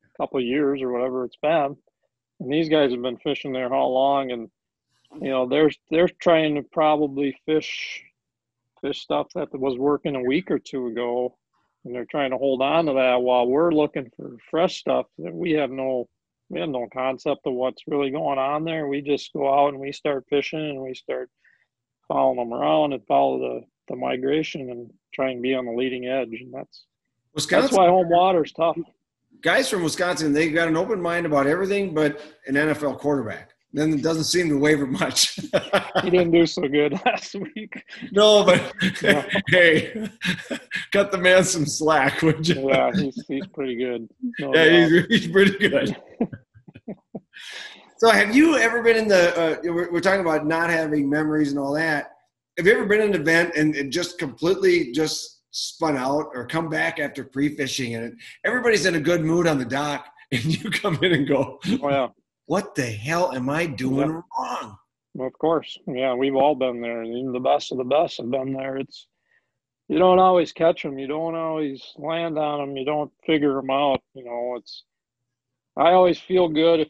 a couple of years or whatever it's been, and these guys have been fishing there how long, and they're trying to probably fish stuff that was working a week or two ago, and they're trying to hold on to that while we're looking for fresh stuff that we have no concept of what's really going on there. We just go out and we start fishing and we start following them around and follow the migration and try and be on the leading edge. And that's why home water is tough. Guys from Wisconsin, they got an open mind about everything but an NFL quarterback. Then it doesn't seem to waver much. He didn't do so good last week. No, but hey, cut the man some slack, would you? Yeah, he's pretty good. No doubt. He's pretty good. So have you ever been in we're talking about not having memories and all that. Have you ever been in an event and just completely just spun out or come back after pre-fishing and everybody's in a good mood on the dock and you come in and go, oh, yeah. What the hell am I doing wrong? Well, of course. Yeah, we've all been there. Even the best of the best have been there. You don't always catch them. You don't always land on them. You don't figure them out. I always feel good if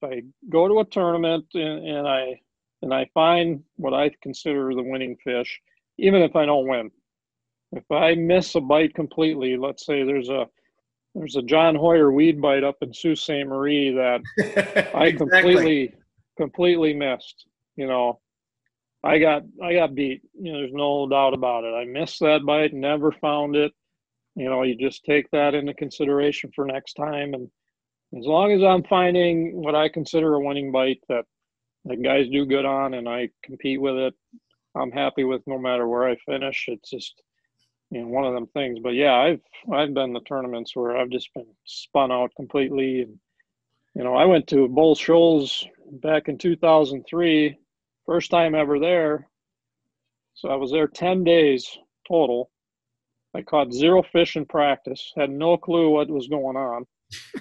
I go to a tournament and I find what I consider the winning fish, even if I don't win. If I miss a bite completely, let's say there's a John Hoyer weed bite up in Sault Ste. Marie that I Exactly. completely missed. I got beat. There's no doubt about it. I missed that bite, never found it. You just take that into consideration for next time. And as long as I'm finding what I consider a winning bite that guys do good on and I compete with it, I'm happy with no matter where I finish. It's just, one of them things. But yeah, I've been to tournaments where I've just been spun out completely. And, I went to Bull Shoals back in 2003, first time ever there. So I was there 10 days total. I caught 0 fish in practice, had no clue what was going on.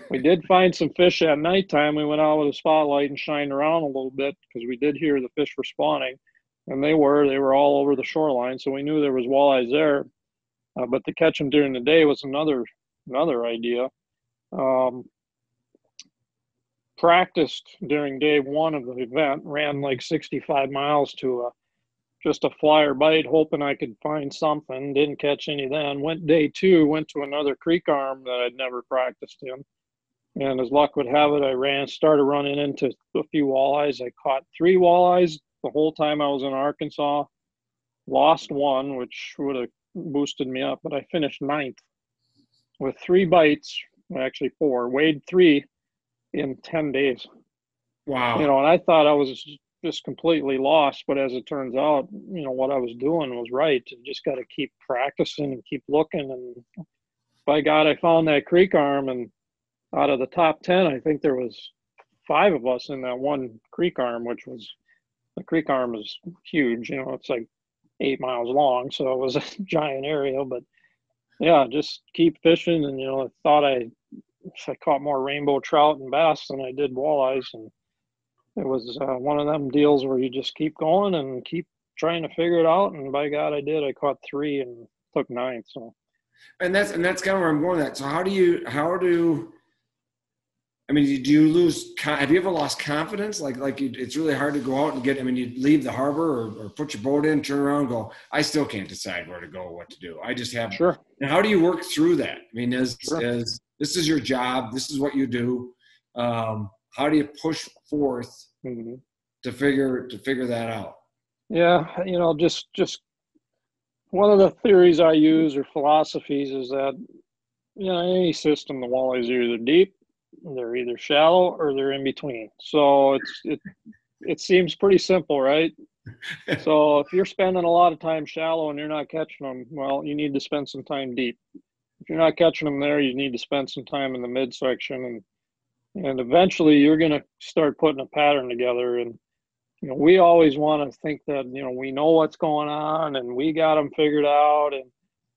We did find some fish at nighttime. We went out with a spotlight and shined around a little bit because we did hear the fish were spawning, and they were all over the shoreline. So we knew there was walleyes there. But to catch them during the day was another idea. Practiced during day 1 of the event, ran like 65 miles to just a flyer bite, hoping I could find something. Didn't catch any then. Day 2, went to another creek arm that I'd never practiced in. And as luck would have it, started running into a few walleyes. I caught 3 walleyes the whole time I was in Arkansas. Lost 1, which would have boosted me up, but I finished 9th with 3 bites, actually 4, weighed 3 in 10 days. Wow. And I thought I was just completely lost, but as it turns out, what I was doing was right. You just got to keep practicing and keep looking. And by God, I found that creek arm, and out of the top 10, I think there was 5 of us in that one creek arm, the creek arm is huge. It's like 8 miles long, so it was a giant area. But yeah, just keep fishing, and I thought I caught more rainbow trout and bass than I did walleyes, and it was one of them deals where you just keep going and keep trying to figure it out. And by God, I did. I caught 3 and took 9. So, and that's kind of where I'm going at. So do you have you ever lost confidence? It's really hard to go out and you leave the harbor or put your boat in, turn around and go, I still can't decide where to go, what to do. I just have. Sure. And how do you work through that? As this is your job, this is what you do. How do you push forth to figure that out? Yeah. Just one of the theories I use or philosophies is that, in any system, the walleyes are either deep, they're either shallow, or they're in between. So it seems pretty simple, right? So if you're spending a lot of time shallow and you're not catching them, well, you need to spend some time deep. If you're not catching them there, you need to spend some time in the midsection, and eventually you're going to start putting a pattern together. And we always want to think that we know what's going on and we got them figured out, and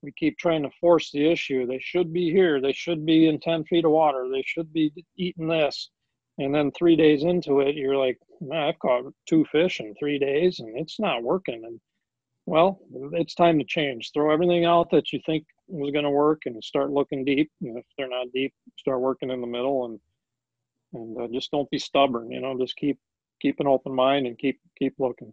we keep trying to force the issue. They should be here. They should be in 10 feet of water. They should be eating this. And then 3 days into it, you're like, man, I've caught 2 fish in 3 days and it's not working. And well, it's time to change. Throw everything out that you think was going to work and start looking deep. And if they're not deep, start working in the middle, and just don't be stubborn. Just keep an open mind and keep looking.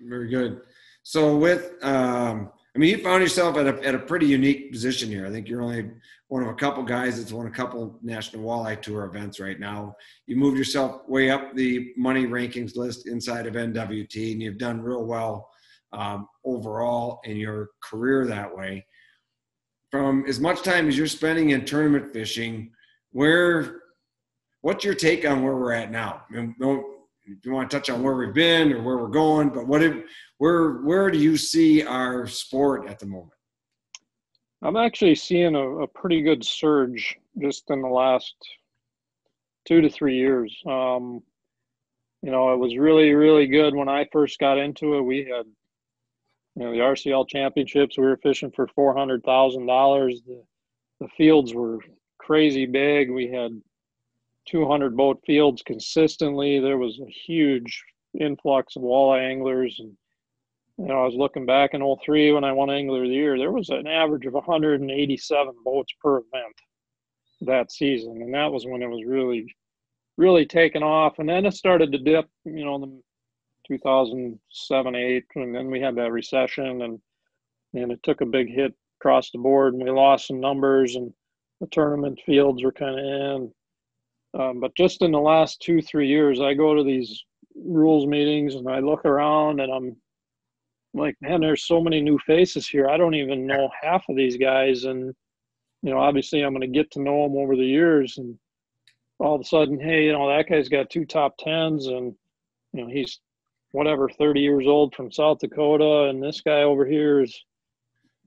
Very good. So with, you found yourself at a pretty unique position here. I think you're only one of a couple guys that's won a couple National Walleye Tour events right now. You moved yourself way up the money rankings list inside of NWT, and you've done real well overall in your career that way. From as much time as you're spending in tournament fishing, what's your take on where we're at now? If you want to touch on where we've been or where we're going, but where do you see our sport at the moment? I'm actually seeing a pretty good surge just in the last 2 to 3 years. It was really, really good when I first got into it. We had, the RCL championships. We were fishing for $400,000. The fields were crazy big. We had 200 boat fields consistently. There was a huge influx of walleye anglers. And, I was looking back in 2003 when I won Angler of the Year, there was an average of 187 boats per event that season. And that was when it was really, really taking off. And then it started to dip, in the 2007, 8, and then we had that recession, and it took a big hit across the board, and we lost some numbers, and the tournament fields were kind of in. But just in the last 2-3 years, I go to these rules meetings and I look around and I'm like, man, there's so many new faces here. I don't even know half of these guys. And, obviously I'm going to get to know them over the years. And all of a sudden, hey, that guy's got 2 top 10s and, he's 30 years old from South Dakota. And this guy over here is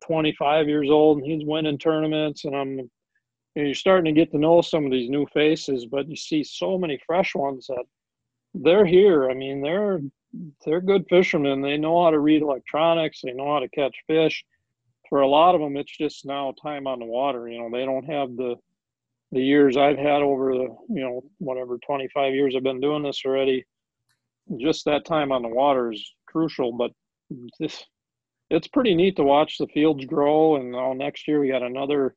25 years old and he's winning tournaments. And you're starting to get to know some of these new faces, but you see so many fresh ones that they're here. I mean, they're good fishermen. They know how to read electronics. They know how to catch fish. For a lot of them, it's just now time on the water. They don't have the years I've had over the, 25 years I've been doing this already. Just that time on the water is crucial, but it's pretty neat to watch the fields grow. And next year we got another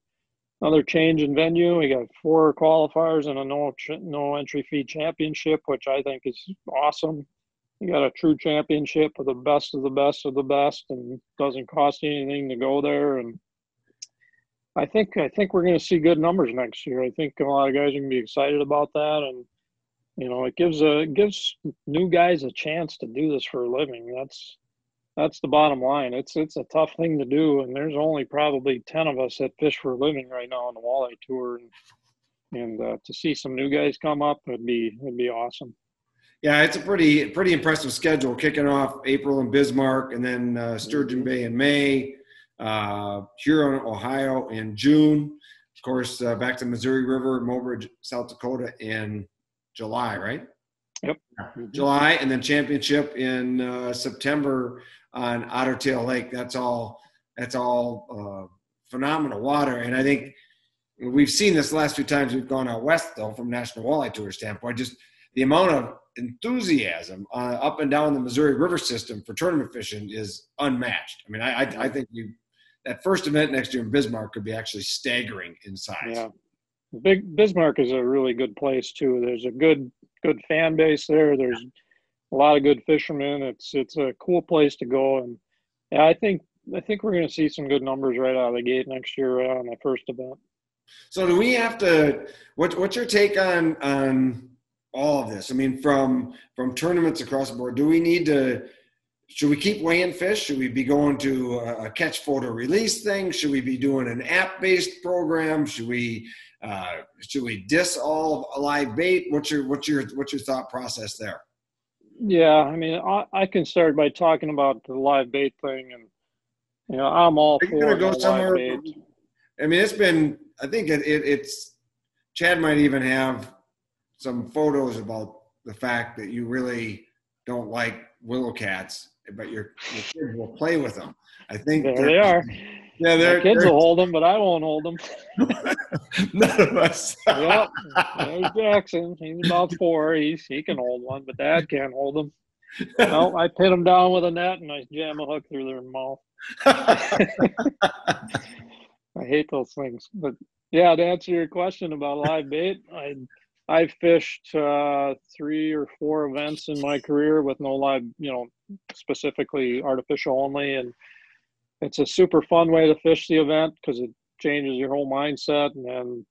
change in venue. We got 4 qualifiers and a no entry fee championship, which I think is awesome. You got a true championship with the best of the best of the best, and it doesn't cost you anything to go there. And I think we're going to see good numbers next year. I think a lot of guys are going to be excited about that, and it gives new guys a chance to do this for a living. That's the bottom line. It's a tough thing to do, and there's only probably 10 of us that fish for a living right now on the walleye tour, and to see some new guys come up would be awesome. Yeah, it's a pretty impressive schedule, kicking off April in Bismarck, and then Sturgeon Bay in May, Huron, Ohio in June. Of course, back to Missouri River, Mobridge, South Dakota in July, right? Yep. July, and then championship in September on Ottertail Lake. That's all phenomenal water. And I think we've seen this last 2 times we've gone out west, though, from National Walleye Tour standpoint, just the amount of enthusiasm up and down the Missouri River system for tournament fishing is unmatched. I mean, I think that first event next year in Bismarck could be actually staggering in size. Yeah. Bismarck is a really good place too. There's a good fan base there. There's a lot of good fishermen. It's a cool place to go. And yeah, I think we're going to see some good numbers right out of the gate next year on the first event. So do we have to, what's your take on all of this? I mean, from tournaments across the board, should we keep weighing fish? Should we be going to a catch, photo, release thing? Should we be doing an app-based program? Should we diss all live bait? What's your thought process there? Yeah, I mean, I can start by talking about the live bait thing, and I'm all for gonna go somewhere. Live bait. I mean, it's been. I think it's. Chad might even have some photos about the fact that you really don't like willow cats, but your kids will play with them. I think there they are. Yeah, My kids will hold them, but I won't hold them. None of us. Yep. There's Jackson. He's about 4. He can hold one, but Dad can't hold them. No, I pin them down with a net and I jam a hook through their mouth. I hate those things. But yeah, to answer your question about live bait, I've fished 3 or 4 events in my career with no live, specifically artificial only, and it's a super fun way to fish the event because it changes your whole mindset, and then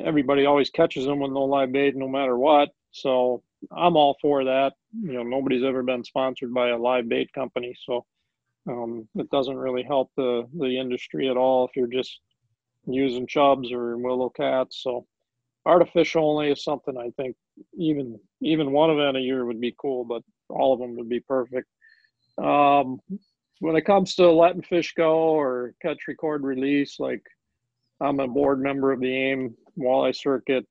everybody always catches them with no live bait no matter what. So I'm all for that. Nobody's ever been sponsored by a live bait company, so it doesn't really help the industry at all if you're just using chubs or willow cats. So artificial only is something I think even one event a year would be cool, but all of them would be perfect. When it comes to letting fish go or catch, record, release, like I'm a board member of the AIM Walleye Circuit.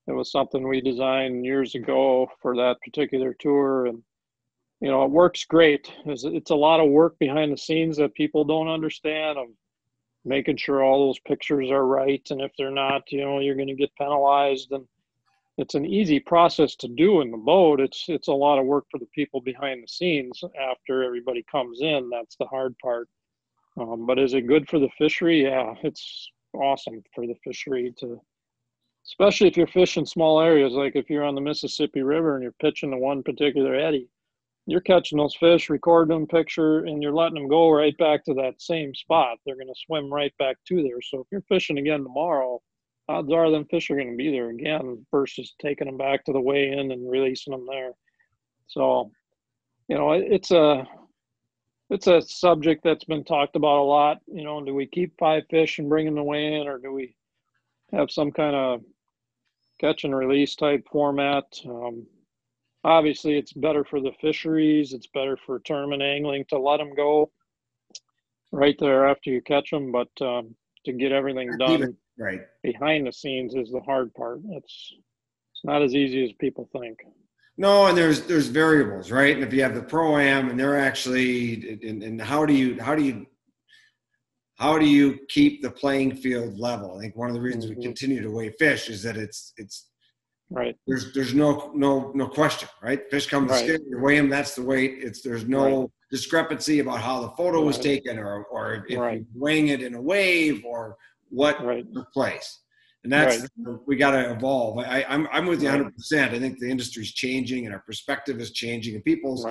It was something we designed years ago for that particular tour, and it works great. It's a lot of work behind the scenes that people don't understand, of making sure all those pictures are right, and if they're not, you're going to get penalized. And it's an easy process to do in the boat. It's a lot of work for the people behind the scenes after everybody comes in. That's the hard part. But is it good for the fishery? Yeah, it's awesome for the fishery especially if you're fishing small areas. Like if you're on the Mississippi River and you're pitching to one particular eddy, you're catching those fish, recording them, picture, and you're letting them go right back to that same spot. They're going to swim right back to there. So if you're fishing again tomorrow, odds are them fish are going to be there again versus taking them back to the weigh-in and releasing them there. So, it's a subject that's been talked about a lot. Do we keep 5 fish and bring them to weigh-in, or do we have some kind of catch and release type format? Obviously, it's better for the fisheries. It's better for tournament angling to let them go right there after you catch them. But to get everything done right behind the scenes is the hard part. It's not as easy as people think. No, and there's variables, right? And if you have the pro-am and they're actually, and how do you keep the playing field level? I think one of the reasons we continue to weigh fish is that it's right. There's no question, right? Fish come to scale, you weigh them, that's the weight. There's no discrepancy about how the photo was taken, or if you're weighing it in a wave, or what took place. And that's we got to evolve. I'm with you 100%. I think the industry's changing and our perspective is changing, and people's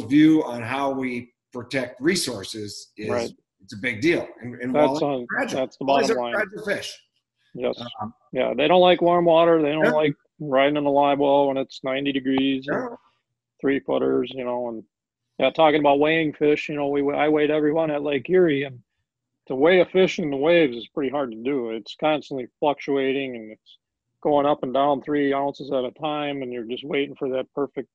view on how we protect resources is it's a big deal. And that's the bottom line. Fragile fish. Yes. They don't like warm water. They don't like riding in the live well when it's 90 degrees, 3-footers, and talking about weighing fish, I weighed everyone at Lake Erie, and to weigh a fish in the waves is pretty hard to do. It's constantly fluctuating, and it's going up and down 3 ounces at a time, and you're just waiting for that perfect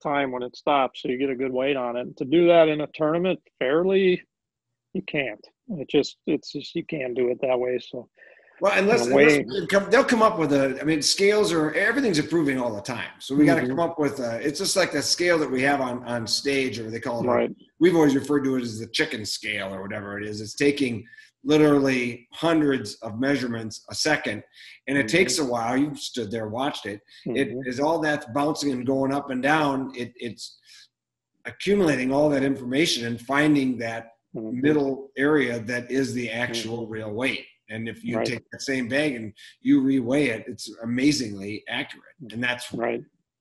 time when it stops so you get a good weight on it. And to do that in a tournament fairly, you can't. It's just you can't do it that way. So unless they'll come up with scales everything's improving all the time. So we got to come up with it's just like the scale that we have on stage, or they call it, we've always referred to it as the chicken scale or whatever it is. It's taking literally hundreds of measurements a second, and it takes a while. You stood there, watched it. It is all that's bouncing and going up and down. It's accumulating all that information and finding that middle area that is the actual real weight. And if you take that same bag and you reweigh it, it's amazingly accurate. And that's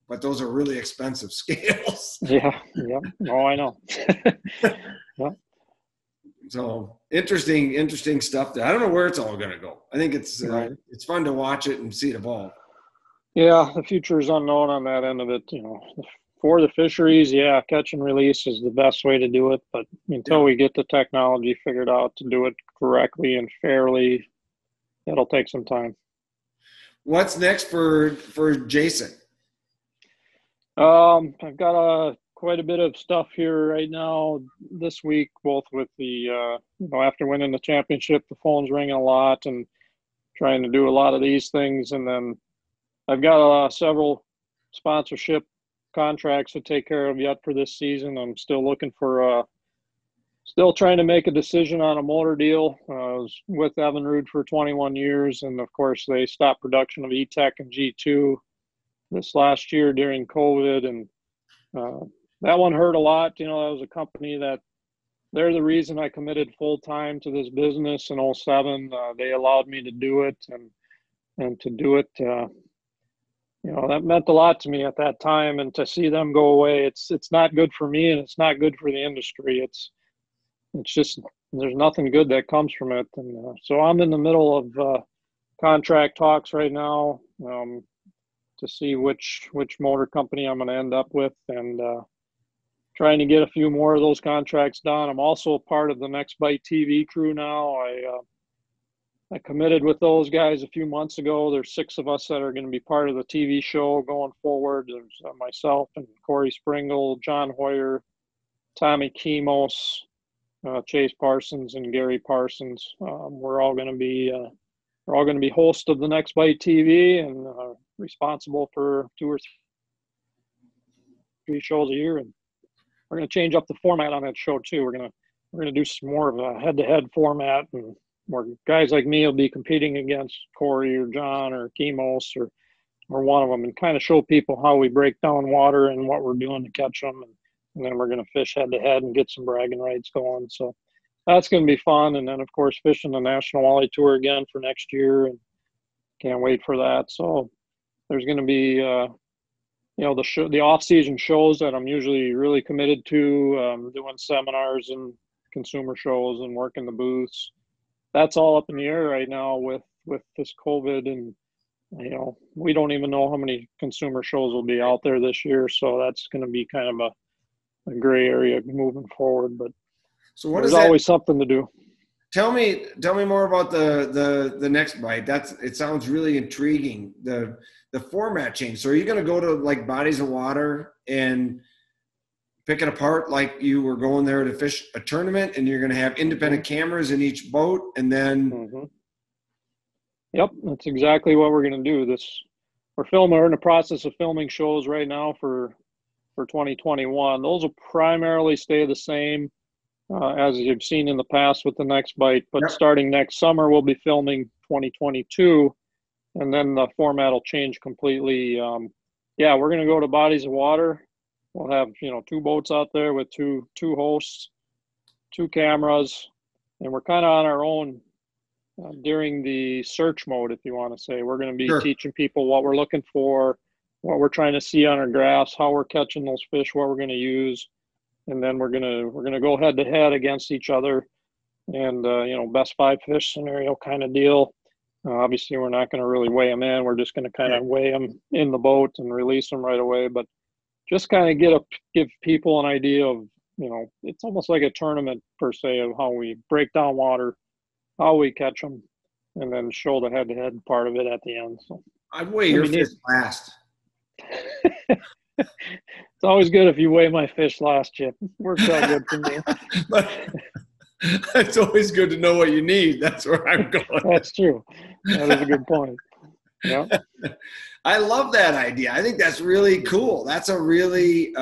but those are really expensive scales. Yeah. Oh, I know. So interesting stuff there. I don't know where it's all going to go. I think it's fun to watch it and see it evolve. Yeah, the future is unknown on that end of it. For the fisheries, catch and release is the best way to do it. But until we get the technology figured out to do it correctly and fairly, it'll take some time. What's next for Jason? I've got quite a bit of stuff here right now this week, both with the, after winning the championship, the phone's ringing a lot and trying to do a lot of these things. And then I've got several sponsorship contracts to take care of yet for this season. I'm still looking for Still trying to make a decision on a motor deal. I was with Evinrude for 21 years, and of course they stopped production of E-Tech and G2 this last year during COVID, and that one hurt a lot. You know, that was a company that they're the reason I committed full time to this business in '07. They allowed me to do it, and to do it, you know, that meant a lot to me at that time. And to see them go away, it's not good for me, and it's not good for the industry. It's just, there's nothing good that comes from it. And so I'm in the middle of contract talks right now to see which motor company I'm going to end up with, and trying to get a few more of those contracts done. I'm also a part of the Next Bite TV crew now. I committed with those guys a few months ago. There's 6 of us that are going to be part of the TV show going forward. There's myself and Corey Springle, John Hoyer, Tommy Kimos, Chase Parsons, and Gary Parsons. We're all going to be hosts of the Next Bite TV, and responsible for 2 or 3 shows a year. And we're going to change up the format on that show too. We're going to do some more of a head-to-head format, and where guys like me will be competing against Corey or John or Kimos or one of them, and kind of show people how we break down water and what we're doing to catch them. And then we're going to fish head-to-head and get some bragging rights going. So that's going to be fun. And then, of course, fishing the National Walleye Tour again for next year, and can't wait for that. So there's going to be, you know, the off-season shows that I'm usually really committed to, doing seminars and consumer shows and working the booths. That's all up in the air right now with this COVID, and you know, we don't even know how many consumer shows will be out there this year. So that's going to be kind of a gray area moving forward. But so what there's is always something to do. Tell me more about the Next Bite. It sounds really intriguing. The format change. So are you going to go to like bodies of water and pick it apart like you were going there to fish a tournament, and you're going to have independent cameras in each boat, and then Yep, that's exactly what we're going to do. We're in the process of filming shows right now for 2021. Those will primarily stay the same as you've seen in the past with the Next Bite, but starting next summer we'll be filming 2022, and then the format will change completely. Yeah, we're going to go to bodies of water. We'll have, you know, 2 boats out there with two hosts, 2 cameras, and we're kind of on our own during the search mode, if you want to say. We're going to be teaching people what we're looking for, what we're trying to see on our graphs, how we're catching those fish, what we're going to use, and then we're going to go head to head against each other, and you know, best 5 fish scenario kind of deal. Obviously, we're not going to really weigh them in. We're just going to kind of weigh them in the boat and release them right away, but just kind of give people an idea of, you know, it's almost like a tournament per se of how we break down water, how we catch them, and then show the head-to-head part of it at the end. So I'd weigh your fish last. It's always good if you weigh my fish last, Chip. Works out good for me. But it's always good to know what you need. That's where I'm going. That's true. That is a good point. Yeah. I love that idea. I think that's really cool. That's a really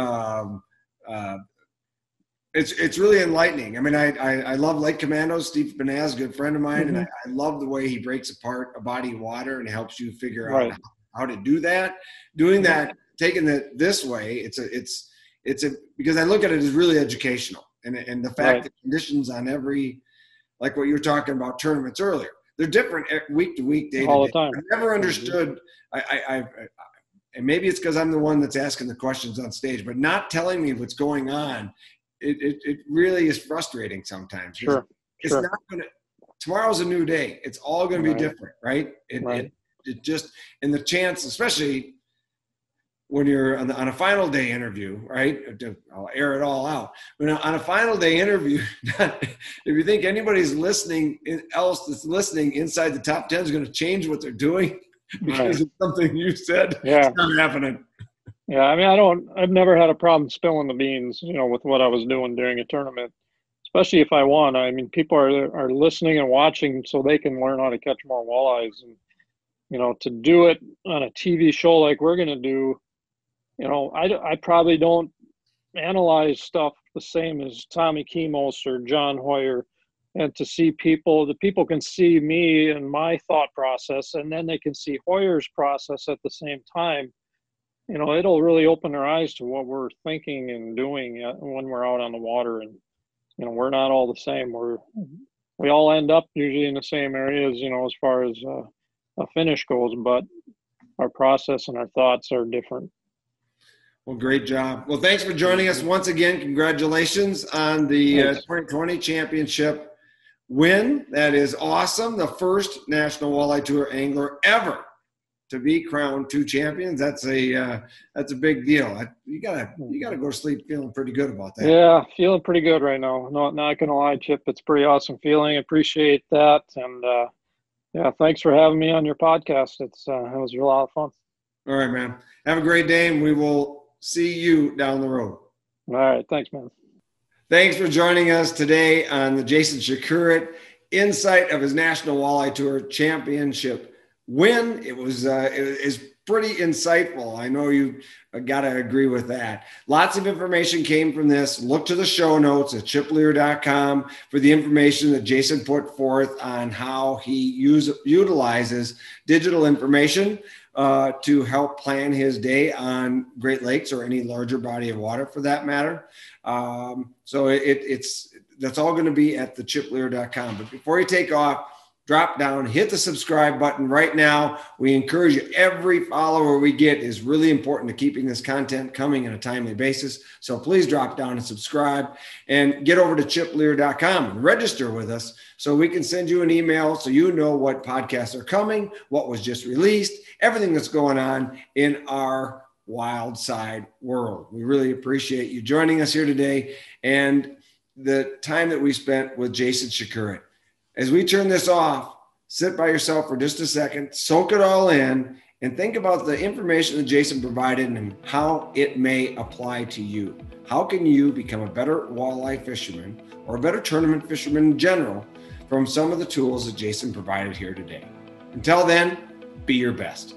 it's really enlightening. I mean, I love Lake Commandos. Steve Benaz, good friend of mine, and I love the way he breaks apart a body of water and helps you figure out how to do that. Doing that, taking it this way, it's a because I look at it as really educational, and the fact that conditions on every, like what you were talking about tournaments earlier, they're different week to week, day to day. All the time. I never understood. And maybe it's because I'm the one that's asking the questions on stage, but not telling me what's going on. It really is frustrating sometimes. Sure. It's not going to. Tomorrow's a new day. It's all going to be different, right? It just, and the chance, especially when you're on a final day interview, right? I'll air it all out. When on a final day interview, if you think anybody's listening else that's listening inside the top 10 is going to change what they're doing because of something you said, it's not happening. Yeah, I mean, I've never had a problem spilling the beans, you know, with what I was doing during a tournament, especially if I won. I mean, people are listening and watching so they can learn how to catch more walleyes. And, you know, to do it on a TV show like we're going to do, you know, I probably don't analyze stuff the same as Tommy Kimos or John Hoyer, and to see the people can see me and my thought process, and then they can see Hoyer's process at the same time. You know, it'll really open their eyes to what we're thinking and doing when we're out on the water. And, you know, we're not all the same. We all end up usually in the same areas, you know, as far as a finish goes, but our process and our thoughts are different. Well, great job. Well, thanks for joining us once again. Congratulations on the 2020 championship win. That is awesome. The first National Walleye Tour angler ever to be crowned 2 champions. That's a big deal. You gotta go to sleep feeling pretty good about that. Yeah, feeling pretty good right now. Not gonna lie, Chip. It's a pretty awesome feeling. Appreciate that. And yeah, thanks for having me on your podcast. It was a lot of fun. All right, man. Have a great day, and we will see you down the road. All right. Thanks, man. Thanks for joining us today on the Jason Przekurat insight of his National Walleye Tour Championship win. It is pretty insightful. I know you got to agree with that. Lots of information came from this. Look to the show notes at chipleer.com for the information that Jason put forth on how he utilizes digital information to help plan his day on Great Lakes or any larger body of water for that matter. So that's all going to be at the chipleer.com. But before you take off, drop down, hit the subscribe button right now. We encourage you. Every follower we get is really important to keeping this content coming on a timely basis. So please drop down and subscribe, and get over to chipleer.com and register with us so we can send you an email so you know what podcasts are coming, what was just released, everything that's going on in our Wildside world. We really appreciate you joining us here today and the time that we spent with Jason Przekurat. As we turn this off, sit by yourself for just a second, soak it all in, and think about the information that Jason provided and how it may apply to you. How can you become a better walleye fisherman or a better tournament fisherman in general from some of the tools that Jason provided here today? Until then, be your best.